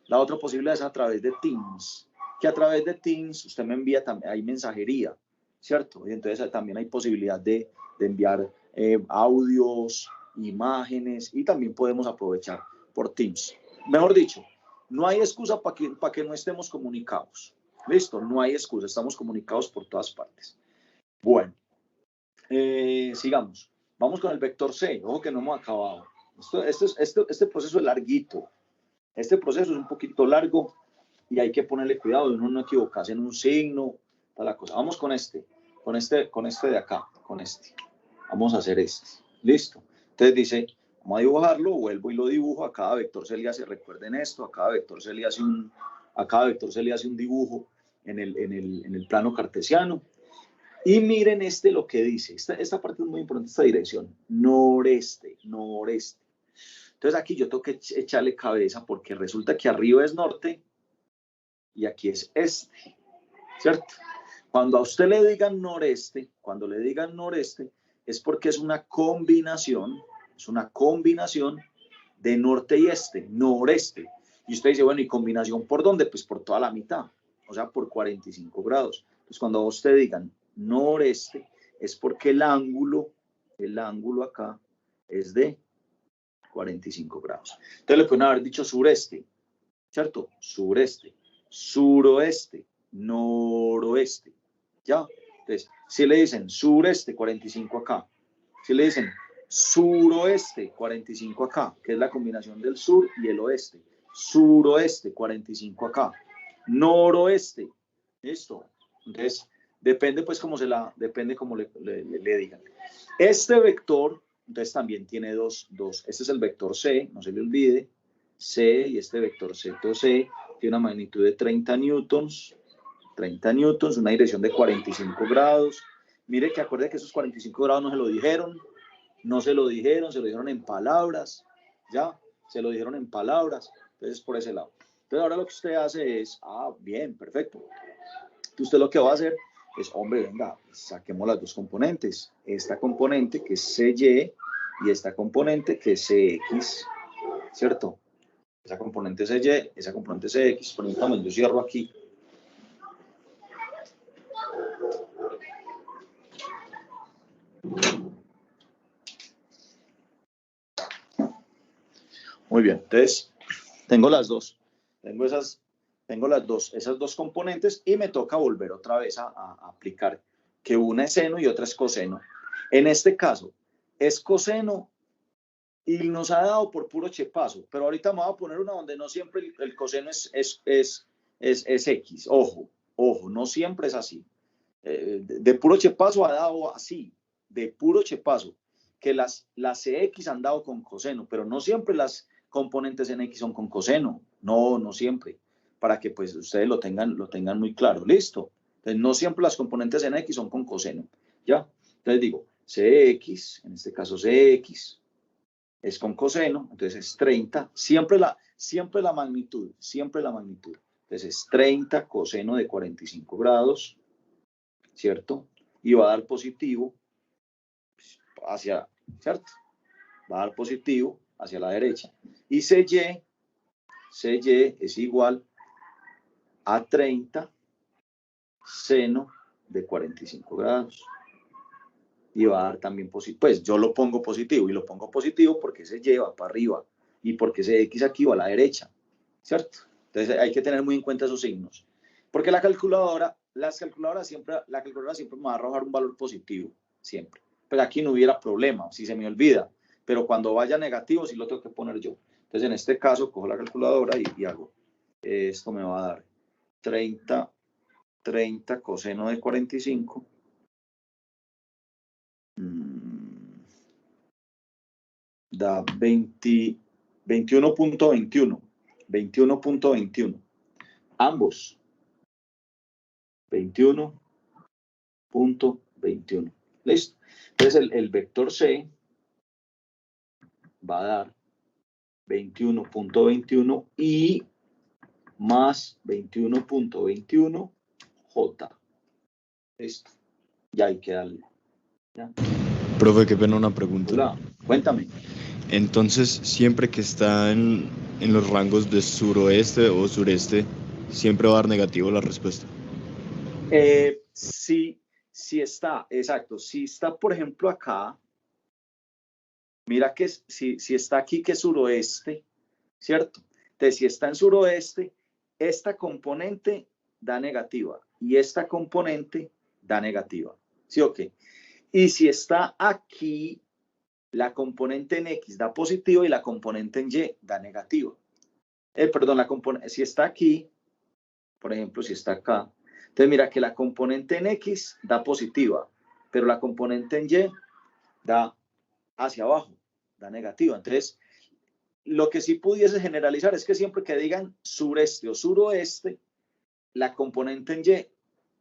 La otra posibilidad es a través de Teams, que a través de Teams usted me envía, hay mensajería, ¿cierto? Y entonces también hay posibilidad de enviar audios, imágenes, y también podemos aprovechar por Teams. Mejor dicho, no hay excusa para que no estemos comunicados. ¿Listo? No hay excusa, estamos comunicados por todas partes. Bueno, sigamos. Vamos con el vector C. Ojo que no hemos acabado. Este proceso es larguito. Este proceso es un poquito largo y hay que ponerle cuidado de uno no equivocarse en un signo, tal la cosa. Vamos con este de acá, con este. Vamos a hacer este. Listo. Entonces dice, vamos a dibujarlo, vuelvo y lo dibujo. A cada vector se le hace, recuerden esto, a cada vector se le hace un dibujo en el plano cartesiano. Y miren lo que dice. Esta parte es muy importante, esta dirección. Noreste, noreste. Entonces aquí yo tengo que echarle cabeza porque resulta que arriba es norte y aquí es este, ¿cierto? Cuando a usted le digan noreste, es porque es una combinación de norte y este, noreste. Y usted dice, bueno, ¿y combinación por dónde? Pues por toda la mitad, o sea, por 45 grados. Entonces cuando a usted digan noreste, es porque el ángulo acá es de 45 grados. Entonces le pueden haber dicho sureste, ¿cierto? Sureste, suroeste, noroeste, ¿ya? Entonces, si le dicen sureste, 45 acá. Si le dicen suroeste, 45 acá, que es la combinación del sur y el oeste. Suroeste, 45 acá. Noroeste, ¿listo? Entonces, depende pues cómo le digan. Este vector, entonces también tiene dos. Este es el vector C, no se le olvide. C, y este vector C tiene una magnitud de 30 newtons, una dirección de 45 grados. Mire que acuerde que esos 45 grados no se lo dijeron, se lo dijeron en palabras, ¿ya? Se lo dijeron en palabras, entonces por ese lado. Entonces ahora lo que usted hace es, bien, perfecto. Entonces usted lo que va a hacer es, hombre, venga, saquemos las dos componentes. Esta componente que es CY y esta componente que es CX, ¿cierto? Esa componente CY, esa componente CX. Permítame, yo cierro aquí. Muy bien, entonces tengo las dos. Esas dos componentes y me toca volver otra vez a aplicar que una es seno y otra es coseno. En este caso, es coseno y nos ha dado por puro chepazo, pero ahorita me voy a poner una donde no siempre el coseno es X, ojo, no siempre es así. De puro chepazo ha dado así, de puro chepazo, que las CX han dado con coseno, pero no siempre las componentes en X son con coseno, no siempre, para que pues ustedes lo tengan muy claro, listo. Entonces no siempre las componentes en X son con coseno, ¿ya? Entonces digo, CX, en este caso CX, es con coseno, entonces es 30, siempre la magnitud. Entonces es 30 coseno de 45 grados, ¿cierto? Y va a dar positivo hacia, ¿cierto? Va a dar positivo hacia la derecha. Y CY es igual a 30 seno de 45 grados. Y va a dar también positivo. Pues yo lo pongo positivo, y lo pongo positivo porque ese Y va para arriba y porque ese X aquí va a la derecha, ¿cierto? Entonces hay que tener muy en cuenta esos signos. Porque la calculadora siempre me va a arrojar un valor positivo, siempre. Pero aquí no hubiera problema, si se me olvida. Pero cuando vaya negativo, sí lo tengo que poner yo. Entonces en este caso, cojo la calculadora y hago. Esto me va a dar 30 coseno de 45. Da 21.21. Ambos. 21.21. Listo. Entonces el vector C va a dar 21.21 y más 21.21 J. Listo. Ya hay que darle. ¿Ya? Profe, qué pena una pregunta. Hola, cuéntame. Entonces, siempre que está en los rangos de suroeste o sureste, siempre va a dar negativo la respuesta. Sí está, exacto. Si está, por ejemplo, acá, mira que si está aquí, que es suroeste, ¿cierto? Entonces, si está en suroeste, esta componente da negativa y esta componente da negativa. ¿Sí o qué? Y si está aquí, la componente en X da positivo y la componente en Y da negativa. Perdón, si está aquí, por ejemplo, si está acá, entonces mira que la componente en X da positiva, pero la componente en Y da hacia abajo, da negativa. Entonces, lo que sí pudiese generalizar es que siempre que digan sureste o suroeste, la componente en Y,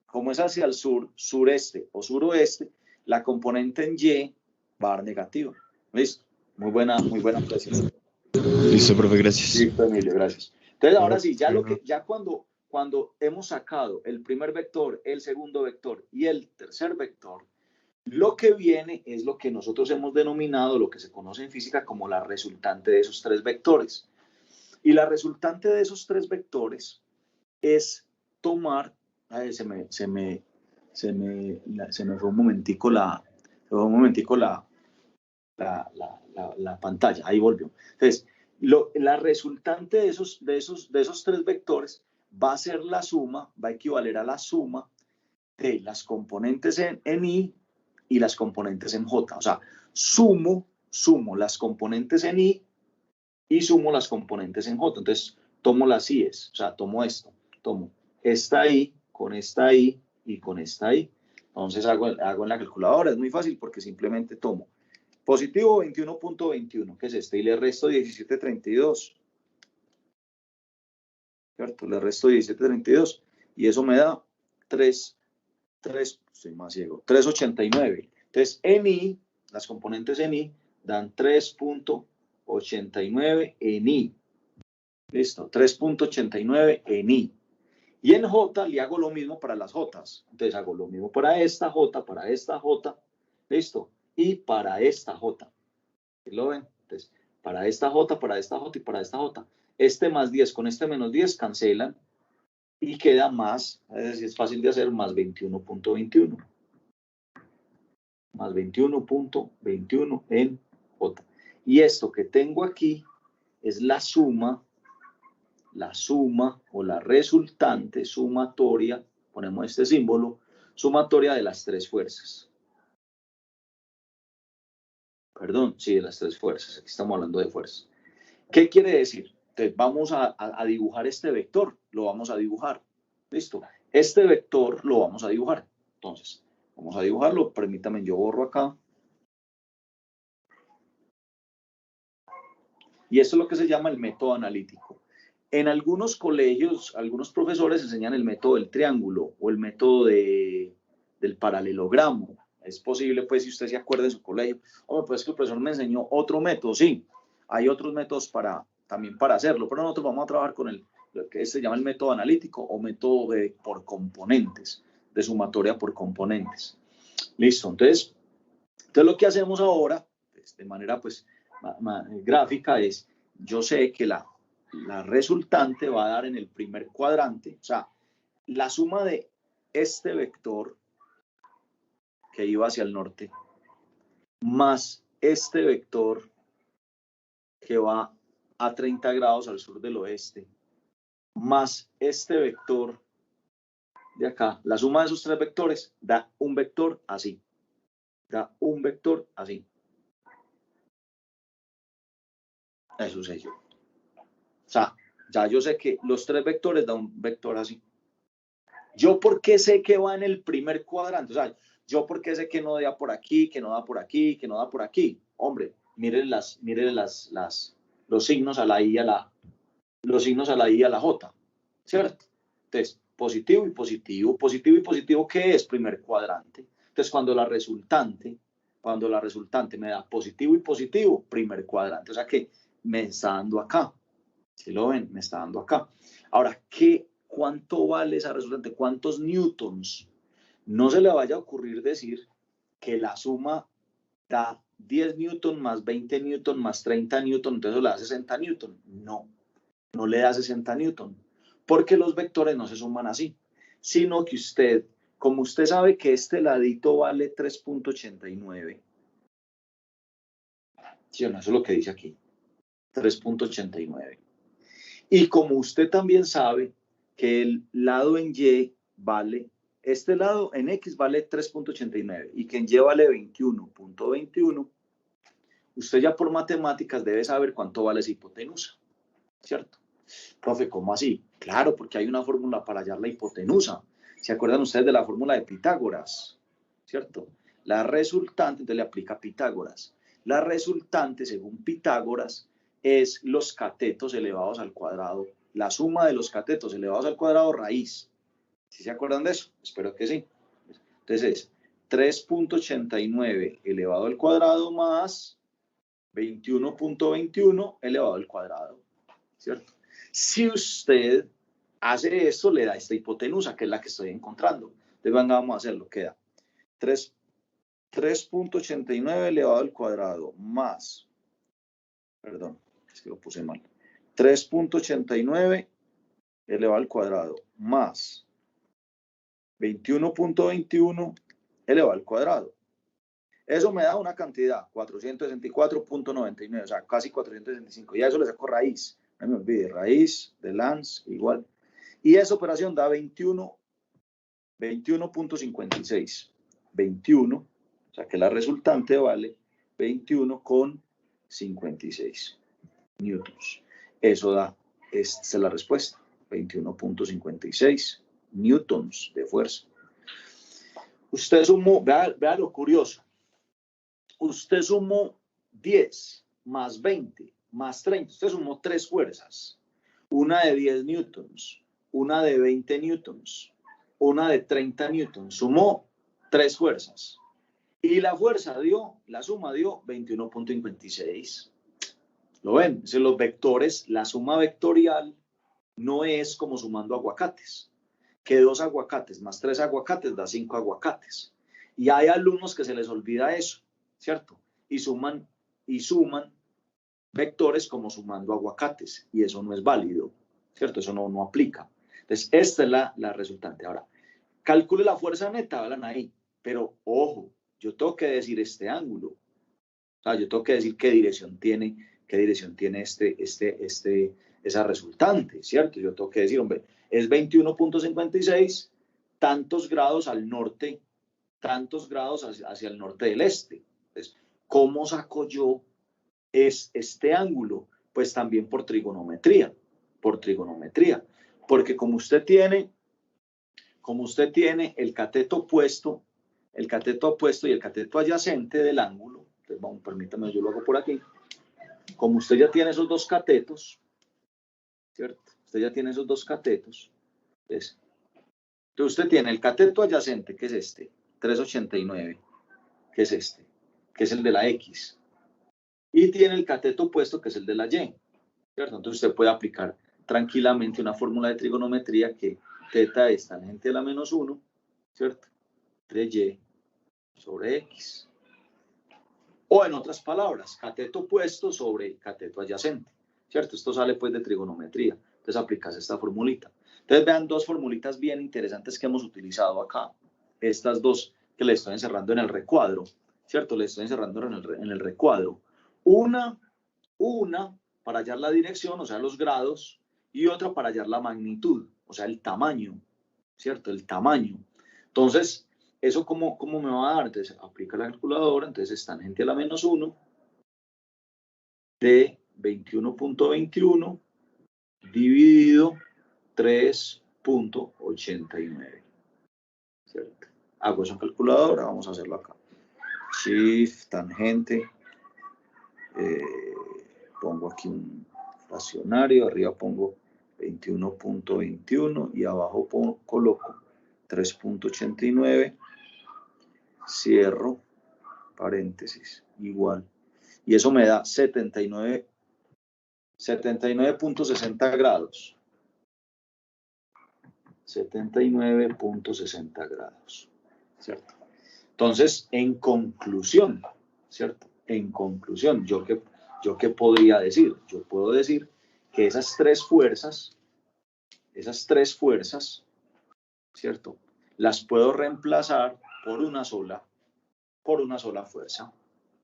como es hacia el sur, sureste o suroeste, la componente en Y va a dar negativa. ¿Listo? Muy buena precisión. Listo, profe, gracias. Listo, Emilio, gracias. Entonces, ahora sí, ya cuando hemos sacado el primer vector, el segundo vector y el tercer vector, lo que viene es lo que nosotros hemos denominado, lo que se conoce en física como la resultante de esos tres vectores. Y la resultante de esos tres vectores es tomar, se me fue un momentico la pantalla, ahí volvió. Entonces, la resultante de esos tres vectores va a ser la suma, va a equivaler a la suma de las componentes en I y las componentes en J. O sea, sumo las componentes en I y sumo las componentes en J. Entonces, tomo las I's, o sea, tomo esto, tomo esta I con esta I y con esta I. Entonces, hago en la calculadora, es muy fácil porque simplemente tomo positivo 21.21, que es este, y le resto 17.32. ¿Cierto? Le resto 17.32 y eso me da 3.89. Entonces, en I, las componentes en I, dan 3.89 en I. Listo, 3.89 en I. Y en J le hago lo mismo para las Jotas. Entonces, hago lo mismo para esta J, para esta J. Listo. Y para esta J. ¿Lo ven? Entonces, para esta J, para esta J y para esta J. Este más 10 con este menos 10 cancelan y queda más, es decir, es fácil de hacer, más 21.21. Más 21.21 en J. Y esto que tengo aquí es la suma o la resultante sumatoria, ponemos este símbolo, sumatoria de las tres fuerzas. Perdón, sí, de las tres fuerzas. Aquí estamos hablando de fuerzas. ¿Qué quiere decir? Entonces vamos a dibujar este vector, lo vamos a dibujar. ¿Listo? Este vector lo vamos a dibujar. Entonces, vamos a dibujarlo. Permítame, yo borro acá. Y esto es lo que se llama el método analítico. En algunos colegios, algunos profesores enseñan el método del triángulo o el método del paralelogramo. Es posible, pues, si usted se acuerda de su colegio, hombre, pues que el profesor me enseñó otro método. Sí, hay otros métodos también para hacerlo, pero nosotros vamos a trabajar con lo que se llama el método analítico o método por componentes, de sumatoria por componentes. Listo, entonces lo que hacemos ahora, pues, de manera pues gráfica, es, yo sé que la resultante va a dar en el primer cuadrante, o sea, la suma de este vector que iba hacia el norte, más este vector que va a 30 grados al sur del oeste, más este vector de acá, la suma de esos tres vectores da un vector así, da un vector así. Eso sé yo. O sea, ya yo sé que los tres vectores dan un vector así. ¿Yo por qué sé que va en el primer cuadrante? O sea, ¿yo por qué sé que no da por aquí, que no da por aquí, que no da por aquí? Hombre, miren los signos a la I y a los signos a la I y a la J, ¿cierto? Entonces, positivo y positivo. Positivo y positivo, ¿qué es? Primer cuadrante. Entonces, cuando la resultante me da positivo y positivo, primer cuadrante. O sea que me está dando acá. ¿Sí lo ven? Me está dando acá. Ahora, ¿cuánto vale esa resultante? ¿Cuántos newtons? No se le vaya a ocurrir decir que la suma da 10 newtons más 20 newtons más 30 newtons, entonces eso le da 60 newtons. No, no le da 60 newtons, porque los vectores no se suman así, sino que usted, como usted sabe que este ladito vale 3.89, ¿sí o no? Eso es lo que dice aquí, 3.89. Y como usted también sabe que el lado en Y vale, este lado en X vale 3.89 y que en Y vale 21.21, usted ya por matemáticas debe saber cuánto vale esa hipotenusa, ¿cierto? Profe, ¿cómo así? Claro, porque hay una fórmula para hallar la hipotenusa. ¿Se acuerdan ustedes de la fórmula de Pitágoras? ¿Cierto? La resultante, entonces le aplica Pitágoras. La resultante, según Pitágoras, es los catetos elevados al cuadrado, la suma de los catetos elevados al cuadrado raíz. ¿Sí se acuerdan de eso? Espero que sí. Entonces es 3.89 elevado al cuadrado más 21.21 elevado al cuadrado, ¿cierto? Si usted hace esto, le da esta hipotenusa, que es la que estoy encontrando. Entonces, venga, vamos a hacerlo. Queda 3.89 elevado al cuadrado más, perdón, es que lo puse mal, 3.89 elevado al cuadrado más 21.21 elevado al cuadrado. Eso me da una cantidad, 464.99, o sea, casi 465. Y a eso le saco raíz. No me olvide, raíz de Lans igual. Y esa operación da 21.56. 21, o sea que la resultante vale 21,56 newtons. Eso da, esta es la respuesta, 21.56 newtons de fuerza. Usted sumó, vea lo curioso. Usted sumó 10 más 20 más 30. Usted sumó tres fuerzas. Una de 10 newtons, una de 20 newtons, una de 30 newtons. Sumó tres fuerzas. Y la suma dio 21.56. ¿Lo ven? Si los vectores, la suma vectorial no es como sumando aguacates. Que 2 aguacates más 3 aguacates da 5 aguacates. Y hay alumnos que se les olvida eso, ¿cierto? Y suman vectores como sumando aguacates. Y eso no es válido, ¿cierto? Eso no aplica. Entonces, esta es la resultante. Ahora, calcule la fuerza neta, hablan ahí. Pero, ojo, yo tengo que decir este ángulo. O sea, yo tengo que decir qué dirección tiene esa resultante, ¿cierto? Yo tengo que decir, hombre, es 21.56, tantos grados al norte, tantos grados hacia el norte del este. Entonces, ¿Cómo saco yo este ángulo? Pues también por trigonometría, porque como usted tiene el cateto opuesto y el cateto adyacente del ángulo, entonces vamos, permítame, yo lo hago por aquí. Como usted ya tiene esos dos catetos, ¿cierto? Usted ya tiene esos dos catetos, entonces usted tiene el cateto adyacente, que es este, 389, que es este, que es el de la X, y tiene el cateto opuesto, que es el de la Y, ¿cierto? Entonces usted puede aplicar tranquilamente una fórmula de trigonometría que teta es tangente a la menos 1, ¿cierto? De Y sobre X. O en otras palabras, cateto opuesto sobre cateto adyacente, ¿cierto? Esto sale pues de trigonometría. Entonces aplicas esta formulita. Entonces vean dos formulitas bien interesantes que hemos utilizado acá. Estas dos que le estoy encerrando en el recuadro, ¿cierto? Le estoy encerrando en el recuadro. Una para hallar la dirección, o sea, los grados, y otra para hallar la magnitud, o sea, el tamaño, ¿cierto? El tamaño. Entonces, ¿eso cómo me va a dar? Entonces, aplica la calculadora, entonces es tangente a la menos 1 de 21.21 dividido 3.89, ¿cierto? Hago esa calculadora, vamos a hacerlo acá. Shift, tangente, pongo aquí un fraccionario, arriba pongo 21.21 y abajo coloco 3.89, cierro paréntesis, igual. Y eso me da 79.60 grados. 79.60 grados, ¿cierto? Entonces, en conclusión, ¿cierto? En conclusión, ¿yo qué podría decir? Yo puedo decir que esas tres fuerzas, ¿cierto? Las puedo reemplazar por una sola fuerza,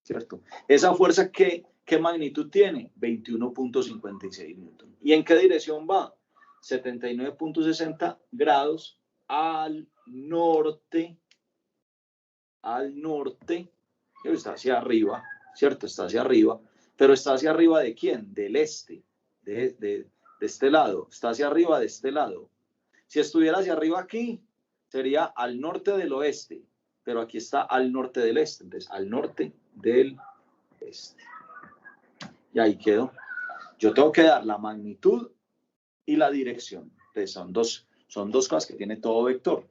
¿cierto? Esa fuerza, ¿qué magnitud tiene? 21.56 newton. ¿Y en qué dirección va? 79.60 grados al norte, está hacia arriba, ¿cierto? Está hacia arriba, pero está hacia arriba ¿de quién? Del este, de este lado, está hacia arriba de este lado. Si estuviera hacia arriba aquí, sería al norte del oeste, pero aquí está al norte del este, entonces al norte del este. Y ahí quedó. Yo tengo que dar la magnitud y la dirección. Entonces son dos cosas que tiene todo vector,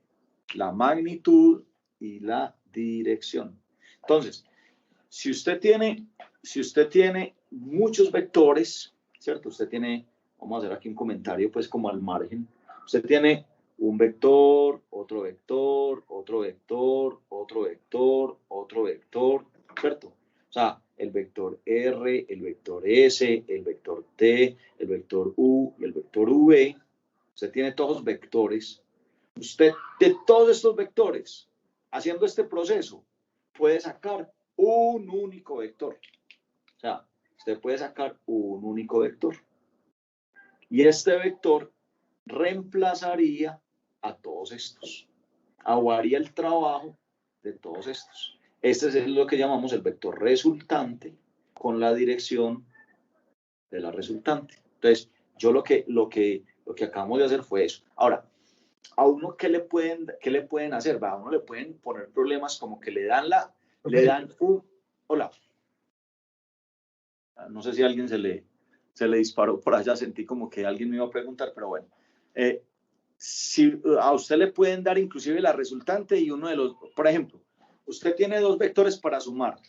la magnitud y la dirección. Entonces, si usted tiene muchos vectores, ¿cierto? Usted tiene, vamos a hacer aquí un comentario pues como al margen, usted tiene un vector, otro vector, otro vector, otro vector, otro vector, ¿cierto? O sea, el vector R, el vector S, el vector T, el vector U y el vector V. Usted tiene todos los vectores. Usted, de todos estos vectores, haciendo este proceso, puede sacar un único vector. O sea, usted puede sacar un único vector. Y este vector reemplazaría a todos estos. Haría el trabajo de todos estos. Este es lo que llamamos el vector resultante con la dirección de la resultante. Entonces, yo lo que acabamos de hacer fue eso. Ahora, a uno, ¿qué le pueden hacer? A uno le pueden poner problemas como que le dan un... Hola. No sé si a alguien se le disparó por allá, sentí como que alguien me iba a preguntar, pero bueno. Si a usted le pueden dar inclusive la resultante y uno de los... Por ejemplo, usted tiene dos vectores para sumar.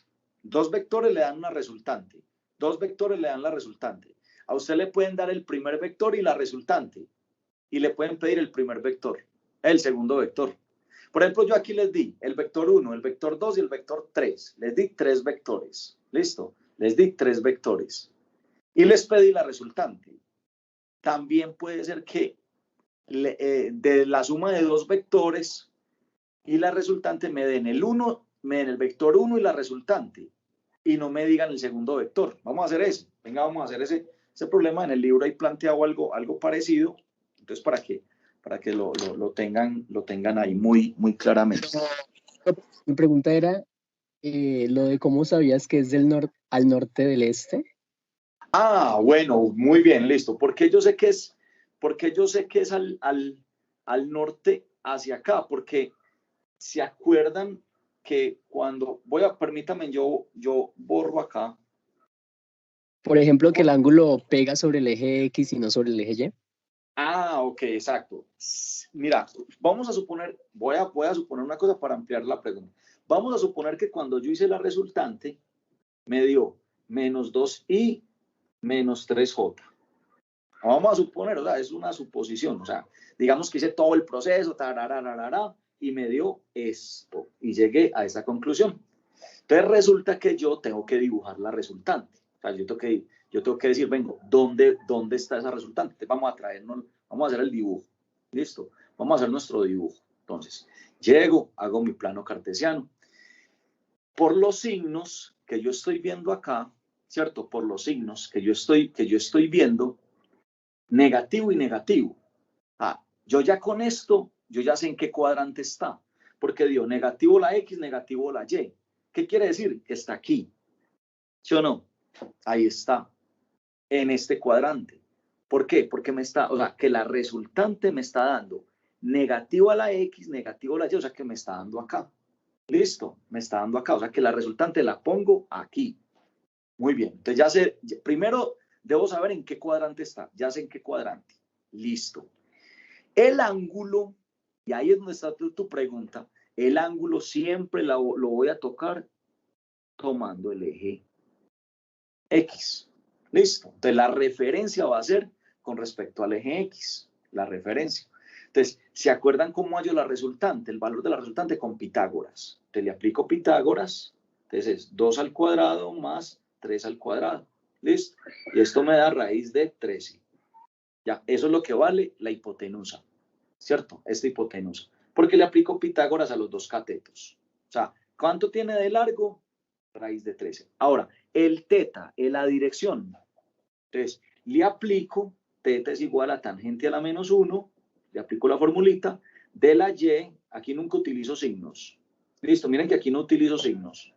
Dos vectores le dan una resultante. Dos vectores le dan la resultante. A usted le pueden dar el primer vector y la resultante. Y le pueden pedir el primer vector, el segundo vector. Por ejemplo, yo aquí les di el vector 1, el vector 2 y el vector 3. Les di 3 vectores. ¿Listo? Les di 3 vectores. Y les pedí la resultante. También puede ser que de la suma de dos vectores y la resultante me den el vector 1 y la resultante. Y no me digan el segundo vector. Vamos a hacer ese. Venga, vamos a hacer ese problema. En el libro hay planteado algo parecido. Entonces, para que lo tengan ahí muy claramente. Mi pregunta era, lo de cómo sabías que es al norte del este. Ah, bueno, muy bien, listo. Porque yo sé que es al norte hacia acá, porque se acuerdan que cuando permítame, yo borro acá. Por ejemplo, que el ángulo pega sobre el eje X y no sobre el eje Y. Ah, ok, exacto. Mira, vamos a suponer, voy a suponer una cosa para ampliar la pregunta. Vamos a suponer que cuando yo hice la resultante, me dio menos 2i menos 3j. Vamos a suponer, o sea, es una suposición, o sea, digamos que hice todo el proceso, y me dio esto, y llegué a esta conclusión. Entonces resulta que yo tengo que dibujar la resultante. O sea, yo tengo que decir, vengo, ¿dónde está esa resultante? Entonces vamos a hacer el dibujo. ¿Listo? Vamos a hacer nuestro dibujo. Entonces, llego, hago mi plano cartesiano. Por los signos que yo estoy viendo acá, ¿cierto? Por los signos que yo estoy viendo, negativo y negativo. Yo ya con esto, yo ya sé en qué cuadrante está. Porque dio negativo la X, negativo la Y. ¿Qué quiere decir? Que está aquí. ¿Sí o no? Ahí está. En este cuadrante. ¿Por qué? Porque que la resultante me está dando negativo a la X, negativo a la Y, o sea que me está dando acá. Listo, me está dando acá, o sea que la resultante la pongo aquí. Muy bien, entonces ya sé, primero debo saber en qué cuadrante está, ya sé en qué cuadrante. Listo. El ángulo, y ahí es donde está tu pregunta, el ángulo siempre lo voy a tocar tomando el eje X. Listo. Entonces la referencia va a ser con respecto al eje X, la referencia. Entonces, ¿se acuerdan cómo hallo la resultante? El valor de la resultante con Pitágoras. Entonces le aplico Pitágoras, entonces es 2 al cuadrado más 3 al cuadrado. ¿Listo? Y esto me da raíz de 13. Ya, eso es lo que vale la hipotenusa, ¿cierto? Esta hipotenusa. Porque le aplico Pitágoras a los dos catetos. O sea, ¿cuánto tiene de largo? Raíz de 13. Ahora, el teta, en la dirección. Entonces, le aplico, teta es igual a tangente a la menos 1, le aplico la formulita, de la y, aquí nunca utilizo signos. Listo, miren que aquí no utilizo signos.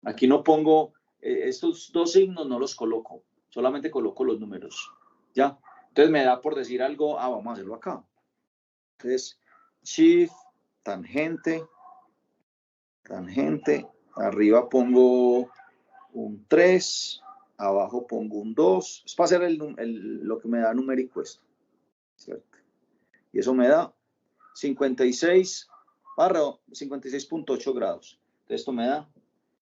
Aquí no pongo, estos dos signos no los coloco, solamente coloco los números. ¿Ya? Entonces me da por decir algo, vamos a hacerlo acá. Entonces, shift, tangente, arriba pongo un 3, abajo pongo un 2, es para hacer lo que me da numérico esto, ¿cierto? Y eso me da 56.8 grados. Entonces esto me da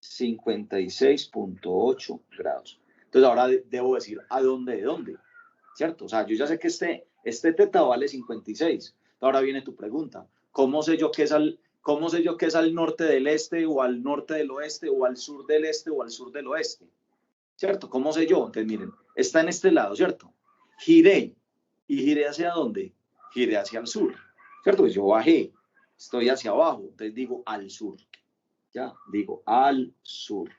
56.8 grados. Entonces ahora debo decir, ¿a dónde? ¿De dónde? ¿Cierto? O sea, yo ya sé que este teta vale 56. Ahora viene tu pregunta, ¿cómo sé yo que es al norte del este o al norte del oeste o al sur del este o al sur del oeste? ¿Cierto? ¿Cómo sé yo? Entonces miren, está en este lado, ¿cierto? Giré. ¿Y giré hacia dónde? Giré hacia el sur, ¿cierto? Pues yo bajé, estoy hacia abajo, entonces digo al sur. Ya, digo al sur,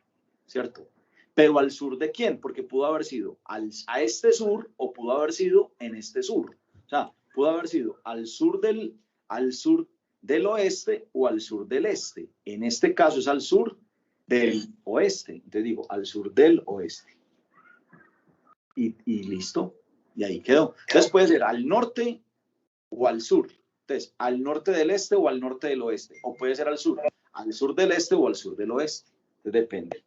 ¿cierto? Pero ¿al sur de quién? Porque pudo haber sido a este sur o pudo haber sido en este sur. O sea, pudo haber sido al sur del oeste o al sur del este. En este caso es al sur del oeste. Entonces digo, al sur del oeste. Y listo. Y ahí quedó. Entonces puede ser al norte o al sur. Entonces, al norte del este o al norte del oeste. O puede ser al sur del este o al sur del oeste. Entonces depende.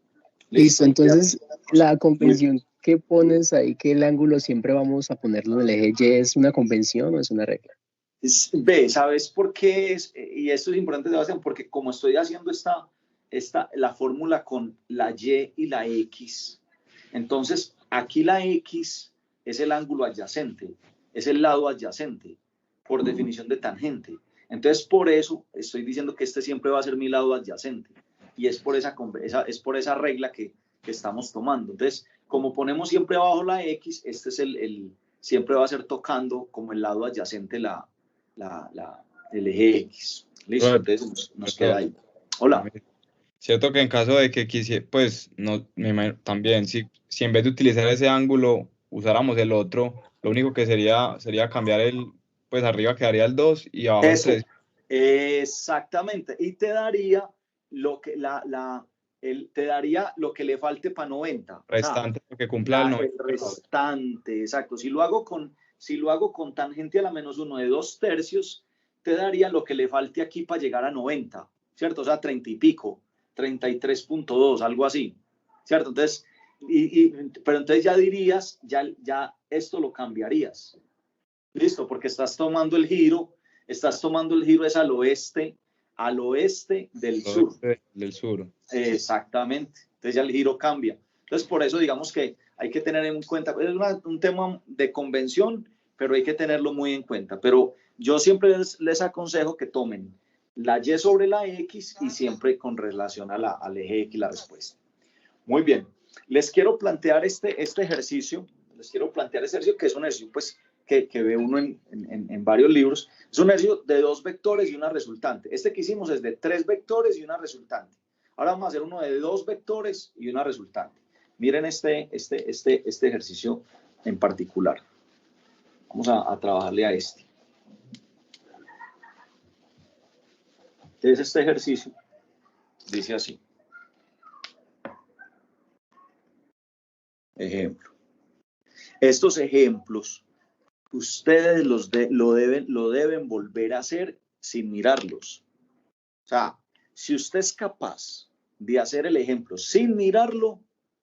Listo, entonces la convención que pones ahí, que el ángulo siempre vamos a ponerlo en el eje Y, ¿es una convención o es una regla? Ve, ¿sabes por qué es? Y esto es importante, Sebastián, porque como estoy haciendo la fórmula con la Y y la X, entonces aquí la X es el ángulo adyacente, es el lado adyacente, por definición de tangente. Entonces, por eso estoy diciendo que este siempre va a ser mi lado adyacente. Y es por esa regla que estamos tomando. Entonces, como ponemos siempre abajo la X, este es siempre va a ser tocando como el lado adyacente el eje X. Listo, entonces nos queda ahí. Hola. Cierto que en caso de que quisiera, pues, no, también, si en vez de utilizar ese ángulo usáramos el otro, lo único que sería cambiar pues arriba quedaría el 2 y abajo el 3. Exactamente, y te daría lo que te daría lo que le falte para 90. Restante, porque cumpla el 90 el restante, exacto. Si lo hago con tangente a la -1 de 2/3, te daría lo que le falte aquí para llegar a 90, ¿cierto? O sea, 30 y pico, 33.2, algo así, ¿cierto? Entonces, pero entonces ya dirías, ya esto lo cambiarías. Listo, porque estás tomando el giro es al oeste del sur. Del sur. Exactamente. Entonces ya el giro cambia. Entonces por eso digamos que hay que tener en cuenta, es un tema de convención, pero hay que tenerlo muy en cuenta. Pero yo siempre les aconsejo que tomen la Y sobre la X y siempre con relación al eje X la respuesta. Muy bien. Les quiero plantear este ejercicio. Que es un ejercicio pues, que ve uno en varios libros. Es un ejercicio de 2 vectores y una resultante. Este que hicimos es de 3 vectores y una resultante. Ahora vamos a hacer uno de 2 vectores y una resultante. Miren este ejercicio en particular. Vamos a trabajarle a este. Entonces este ejercicio dice así. Ejemplo. Estos ejemplos ustedes lo deben volver a hacer sin mirarlos. O sea, si usted es capaz de hacer el ejemplo sin mirarlo,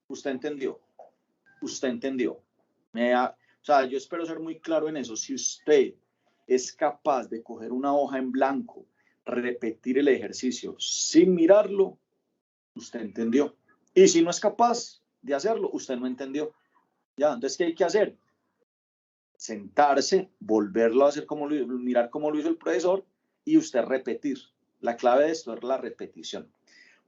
usted entendió. Usted entendió. O sea, yo espero ser muy claro en eso. Si usted es capaz de coger una hoja en blanco, repetir el ejercicio sin mirarlo, usted entendió. Y si no es capaz de hacerlo, usted no entendió. Ya, entonces, ¿qué hay que hacer? Sentarse, volverlo a hacer mirar cómo lo hizo el profesor y usted repetir. La clave de esto es la repetición.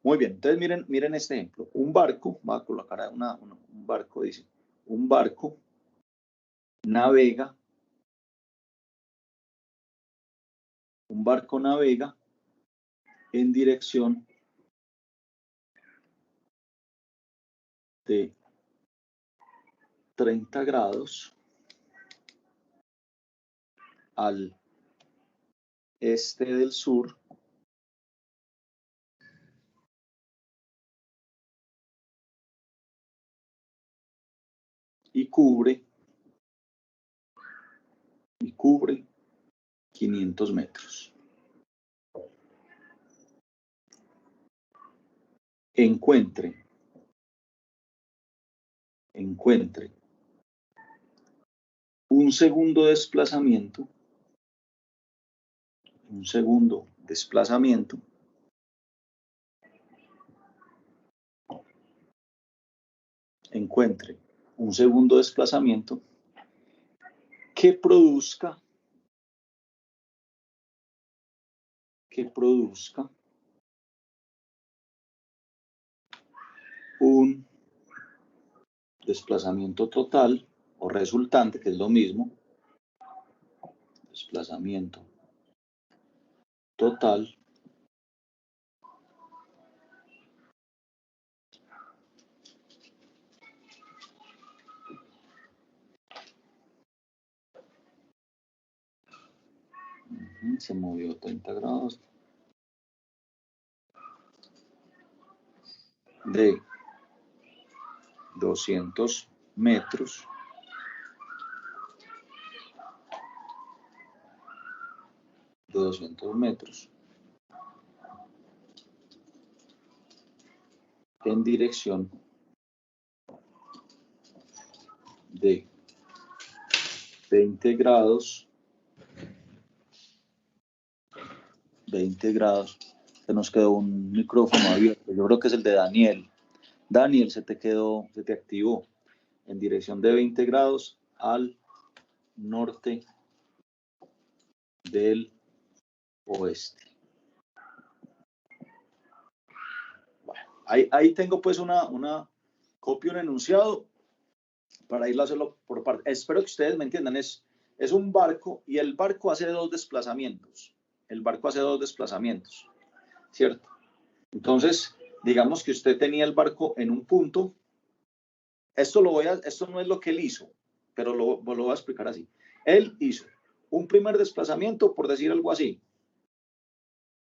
Muy bien, entonces miren este ejemplo. Un barco, va a colocar un barco, dice, un barco navega en dirección de 30 grados al este del sur y cubre 500 metros. Encuentre un segundo desplazamiento que produzca un desplazamiento total o resultante, que es lo mismo, desplazamiento total se movió 30 grados de 200 metros en dirección de 20 grados, se nos quedó un micrófono abierto, yo creo que es el de Daniel. Daniel, se te activó, en dirección de 20 grados al norte del oeste. Bueno, ahí tengo pues una copia, un enunciado para irlo a hacerlo por parte. Espero que ustedes me entiendan, es un barco y el barco hace 2 desplazamientos. ¿Cierto? Entonces, digamos que usted tenía el barco en un punto. Esto no es lo que él hizo, pero lo voy a explicar así. Él hizo un primer desplazamiento, por decir algo así.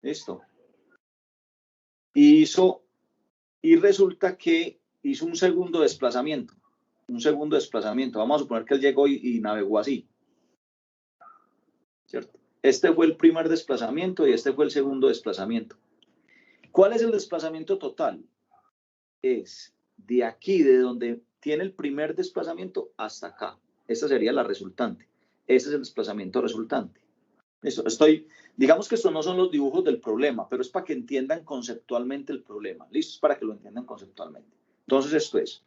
Listo. Y hizo y resulta que hizo un segundo desplazamiento. Vamos a suponer que él llegó y navegó así, ¿cierto? Este fue el primer desplazamiento y este fue el segundo desplazamiento. ¿Cuál es el desplazamiento total? Es de aquí, de donde tiene el primer desplazamiento, hasta acá. Esta sería la resultante. Ese es el desplazamiento resultante. Listo. Digamos que estos no son los dibujos del problema, pero es para que entiendan conceptualmente el problema. Listo, es para que lo entiendan conceptualmente. Entonces esto es,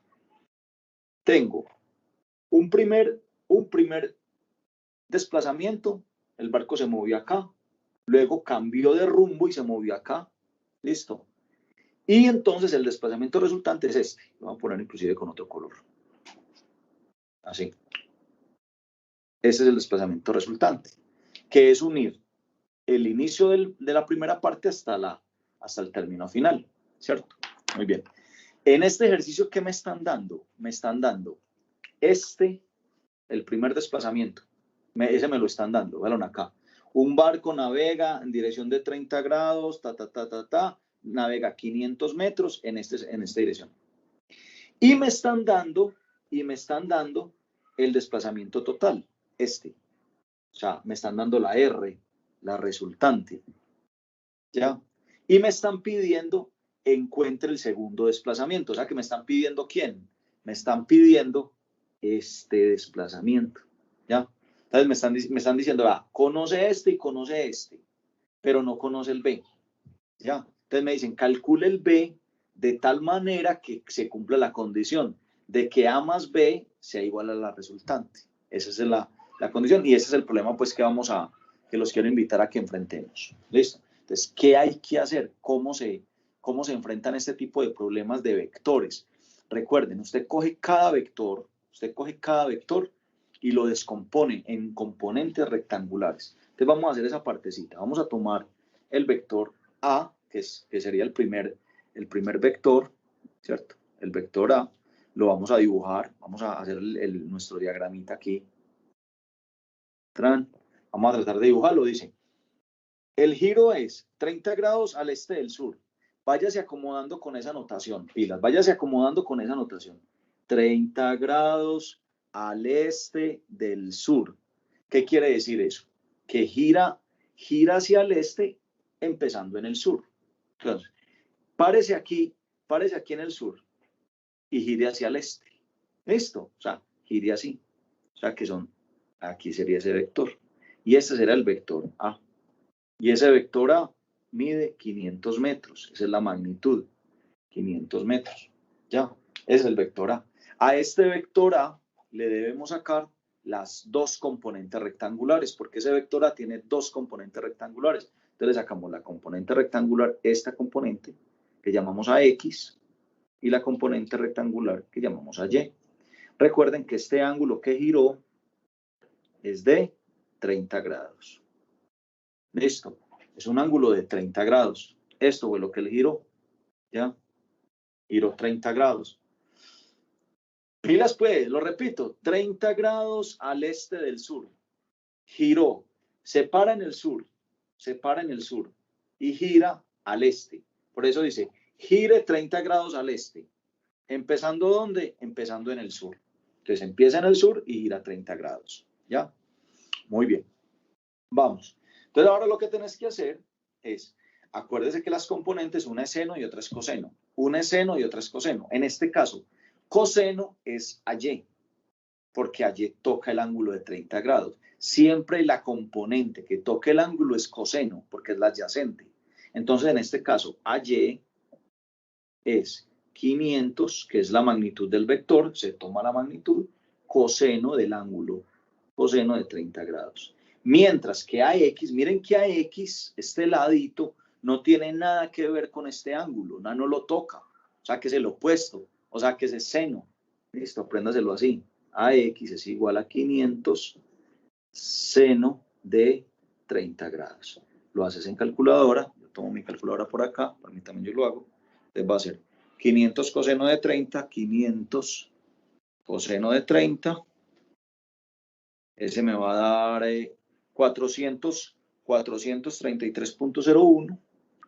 tengo un primer desplazamiento, el barco se movió acá, luego cambió de rumbo y se movió acá. Listo. Y entonces el desplazamiento resultante es este. Lo voy a poner inclusive con otro color. Así. Ese es el desplazamiento resultante, que es unir el inicio de la primera parte hasta el término final, ¿cierto? Muy bien. En este ejercicio, ¿qué me están dando? Me están dando el primer desplazamiento. Ese me lo están dando, véanlo acá. Un barco navega en dirección de 30 grados, navega 500 metros en esta dirección. Y me están dando el desplazamiento total, O sea, me están dando la R, la resultante. ¿Ya? Y me están pidiendo encuentre el segundo desplazamiento. O sea, que me están pidiendo ¿quién? Me están pidiendo este desplazamiento. ¿Ya? Entonces me están diciendo, conoce este y conoce este, pero no conoce el B. ¿Ya? Entonces me dicen, calcule el B de tal manera que se cumpla la condición de que A más B sea igual a la resultante. Esa es la condición y ese es el problema pues que los quiero invitar a que enfrentemos. ¿Listo? Entonces, ¿qué hay que hacer? ¿Cómo se enfrentan este tipo de problemas de vectores? Recuerden, usted coge cada vector y lo descompone en componentes rectangulares. Entonces vamos a hacer esa partecita. Vamos a tomar el vector A, que sería el primer vector, ¿cierto? El vector A, lo vamos a dibujar, vamos a hacer nuestro diagramita aquí. Vamos a tratar de dibujarlo, dice. El giro es 30 grados al este del sur. Váyase acomodando con esa notación, pilas, váyase acomodando con esa notación. 30 grados al este del sur. ¿Qué quiere decir eso? Que gira hacia el este empezando en el sur. Entonces, párese aquí en el sur y gire hacia el este. ¿Listo? O sea, gire así. O sea, aquí sería ese vector. Y este será el vector A. Y ese vector A mide 500 metros. Esa es la magnitud. 500 metros. Ya, ese es el vector A. A este vector A le debemos sacar las dos componentes rectangulares, porque ese vector A tiene dos componentes rectangulares. Entonces le sacamos la componente rectangular, esta componente, que llamamos a X, y la componente rectangular, que llamamos a Y. Recuerden que este ángulo que giró es de 30 grados. Listo. Es un ángulo de 30 grados. Esto fue lo que él giró. ¿Ya? Giró 30 grados. Pilas pues, lo repito, 30 grados al este del sur. Giró, se para en el sur y gira al este. Por eso dice, gire 30 grados al este. ¿Empezando dónde? Empezando en el sur. Entonces empieza en el sur y gira 30 grados. ¿Ya? Muy bien. Vamos. Entonces ahora lo que tenés que hacer es, acuérdese que las componentes, una es seno y otra es coseno. Una es seno y otra es coseno. En este caso, coseno es AY, porque AY toca el ángulo de 30 grados. Siempre la componente que toque el ángulo es coseno, porque es la adyacente. Entonces, en este caso, AY es 500, que es la magnitud del vector, se toma la magnitud, coseno del ángulo, coseno de 30 grados. Mientras que AX, miren que AX, este ladito, no tiene nada que ver con este ángulo, no lo toca, o sea que es el opuesto, o sea que es seno. Listo, apréndaselo así. AX es igual a 500 seno de 30 grados. Lo haces en calculadora, yo tomo mi calculadora por acá, para mí también yo lo hago, entonces va a ser 500 coseno de 30, 500 coseno de 30, ese me va a dar 433.01,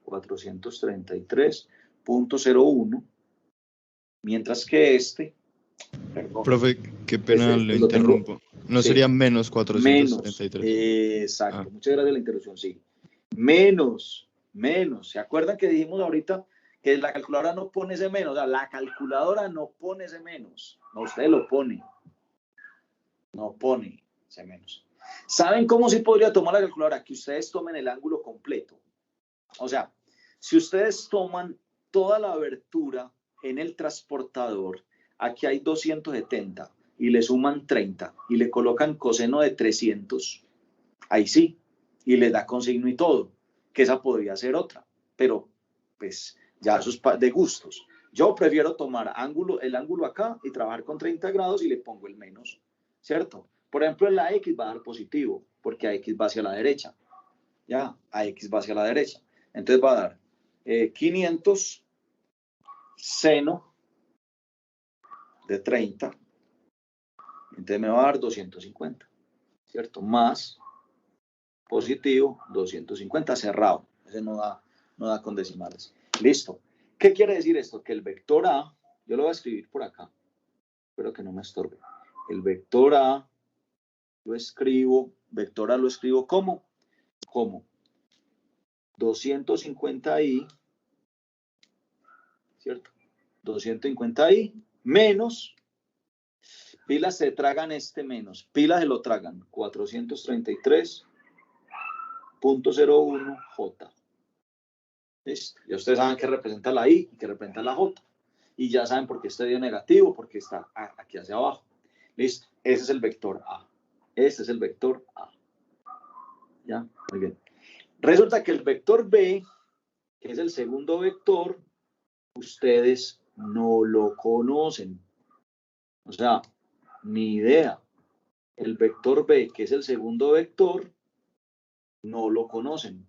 433.01, Mientras que este, perdón, Profe, qué pena este lo lo tengo, interrumpo. ¿No sí, sería menos menos, 433? exacto, Ah, muchas gracias por la interrupción, sí, menos, ¿se acuerdan que dijimos ahorita que la calculadora no pone ese menos? O sea, la calculadora no pone ese menos, no, usted lo pone, no pone ese menos. ¿Saben cómo sí podría tomar la calculadora? Que ustedes tomen el ángulo completo. O sea, si ustedes toman toda la abertura en el transportador, aquí hay 270 y le suman 30 y le colocan coseno de 300, ahí sí, y les da consigno y todo, que esa podría ser otra, pero pues ya eso es de gustos. Yo prefiero tomar el ángulo acá y trabajar con 30 grados y le pongo el menos, ¿cierto? Por ejemplo, en la X va a dar positivo, porque a X va hacia la derecha, ya, a X va hacia la derecha. Entonces va a dar 500 seno de 30, entonces me va a dar 250, ¿cierto? Más positivo 250 cerrado, ese no da con decimales. Listo. ¿Qué quiere decir esto? Que el vector A, yo lo voy a escribir por acá, espero que no me estorbe. El vector A vector A lo escribo como 250i, ¿cierto? 250i menos, pilas se tragan este menos, pilas se lo tragan, 433.01J. ¿Listo? Ya ustedes saben qué representa la I y qué representa la J. Y ya saben por qué este dio negativo, porque está aquí hacia abajo. ¿Listo? Ese es el vector A. Este es el vector A. ¿Ya? Muy bien. Resulta que el vector B, que es el segundo vector, ustedes no lo conocen. O sea, ni idea. El vector B, que es el segundo vector, no lo conocen.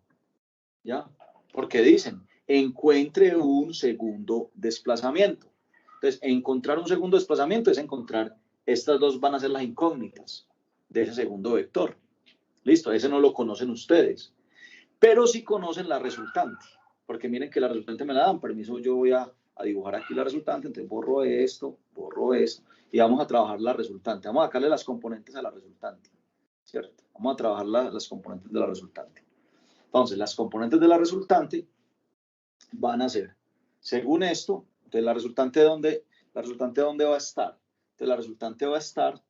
¿Ya? Porque dicen, encuentre un segundo desplazamiento. Entonces, encontrar un segundo desplazamiento es encontrar, estas dos van a ser las incógnitas de ese segundo vector. Listo, ese no lo conocen ustedes, pero sí conocen la resultante, porque miren que la resultante me la dan, permiso, yo voy a dibujar aquí la resultante, entonces borro esto, y vamos a trabajar la resultante. Vamos a sacarle las componentes a la resultante, ¿cierto? Vamos a trabajar las componentes de la resultante. Entonces, las componentes de la resultante van a ser, según esto, entonces la resultante dónde va a estar. Entonces la resultante va a estar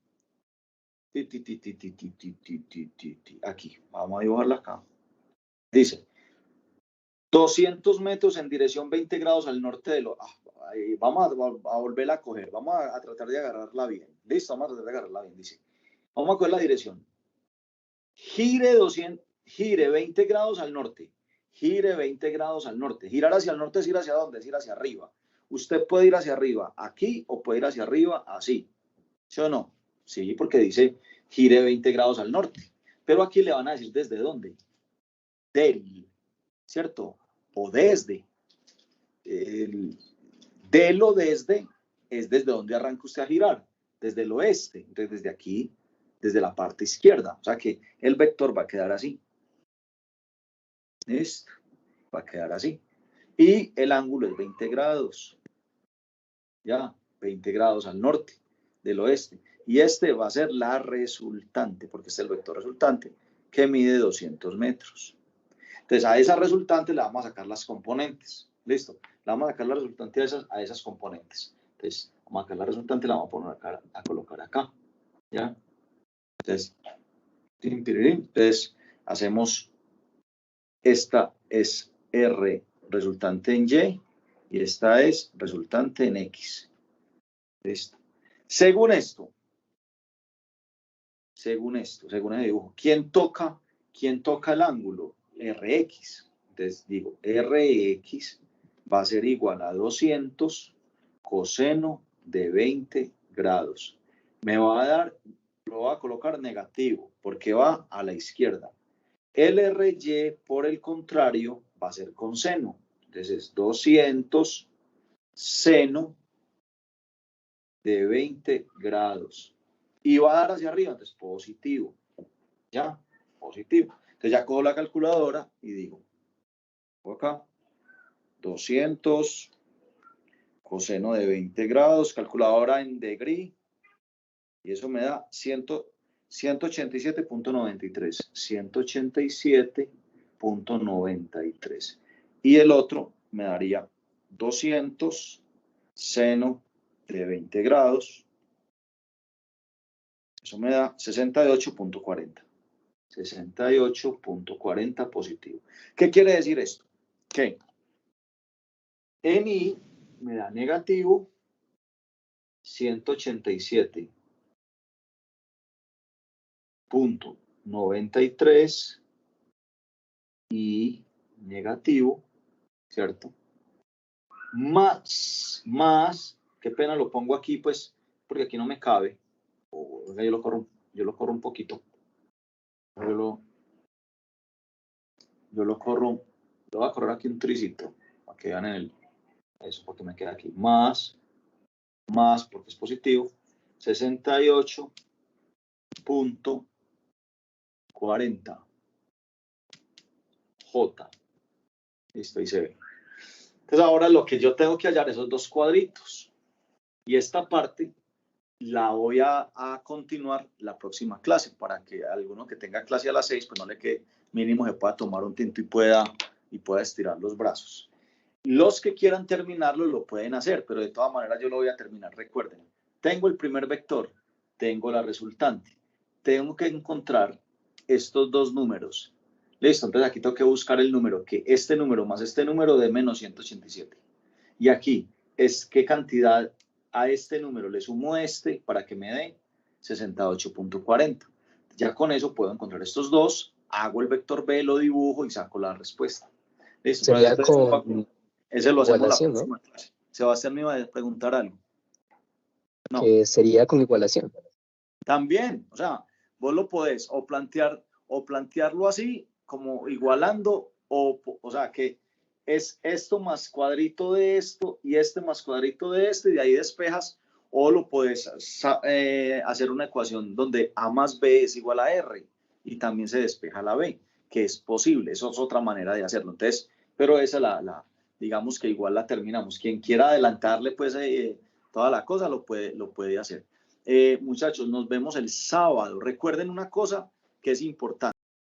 aquí, vamos a dibujarla acá. Dice 200 metros en dirección 20 grados al norte de lo. Vamos a volverla a coger, vamos a tratar de agarrarla bien. Listo, vamos a tratar de agarrarla bien. Dice, vamos a coger la dirección. Gire 20 grados al norte. Gire 20 grados al norte. Girar hacia el norte es ir hacia dónde, es ir hacia arriba. Usted puede ir hacia arriba aquí o puede ir hacia arriba así. ¿Sí o no? Sí, porque dice gire 20 grados al norte. Pero aquí le van a decir desde dónde. Del, ¿cierto? O desde. Del o desde es desde donde arranca usted a girar. Desde el oeste. Entonces desde aquí, desde la parte izquierda. O sea que el vector va a quedar así. Esto va a quedar así. Y el ángulo es 20 grados. Ya, 20 grados al norte del oeste. Y este va a ser la resultante, porque este es el vector resultante, que mide 200 metros. Entonces, a esa resultante le vamos a sacar las componentes. ¿Listo? Le vamos a sacar la resultante a esas componentes. Entonces, vamos a sacar la resultante y la vamos a poner acá, a colocar acá. ¿Ya? Entonces, hacemos, esta es R resultante en Y y esta es resultante en X. ¿Listo? Según el dibujo, ¿quién toca el ángulo? RX. Entonces digo, RX va a ser igual a 200 coseno de 20 grados. Me va a dar, lo voy a colocar negativo, porque va a la izquierda. El RY, por el contrario, va a ser con seno. Entonces es 200 seno de 20 grados. Y va a dar hacia arriba, entonces positivo. ¿Ya? Positivo. Entonces ya cojo la calculadora y digo, acá, 200 coseno de 20 grados, calculadora en degree, y eso me da 187.93, 187.93. Y el otro me daría 200 seno de 20 grados, eso me da 68.40. 68.40 positivo. ¿Qué quiere decir esto? Que en I me da negativo 187.93 y negativo, ¿cierto? Más, qué pena lo pongo aquí, pues, porque aquí no me cabe. Yo lo corro un poquito. Yo lo corro, lo voy a correr aquí un tricito, para que vean eso, porque me queda aquí. Más, porque es positivo, 68.40 J. Listo, ahí se ve. Entonces ahora lo que yo tengo que hallar esos dos cuadritos. Y esta parte la voy a continuar la próxima clase, para que alguno que tenga clase a las 6, pues no le quede mínimo, se pueda tomar un tinto y pueda estirar los brazos. Los que quieran terminarlo lo pueden hacer, pero de todas maneras yo lo voy a terminar. Recuerden, tengo el primer vector, tengo la resultante, tengo que encontrar estos dos números. Listo, entonces aquí tengo que buscar el número, que este número más este número de menos 187. Y aquí es qué cantidad a este número le sumo este para que me dé 68.40. Ya con eso puedo encontrar estos dos, hago el vector B, lo dibujo y saco la respuesta. ¿Listo? Sería con ese lo hacemos la igualación, próxima clase. Sebastián me iba a preguntar algo. No. Que sería con igualación. También, o sea, vos lo podés o plantearlo así, como igualando, o sea, que es esto más cuadrito de esto y este más cuadrito de este, y de ahí despejas, o lo puedes hacer una ecuación donde A más B es igual a R y también se despeja la B, que es posible, eso es otra manera de hacerlo. Entonces, pero esa digamos que igual la terminamos. Quien quiera adelantarle pues toda la cosa lo puede hacer. Muchachos, nos vemos el sábado. Recuerden una cosa que es importante.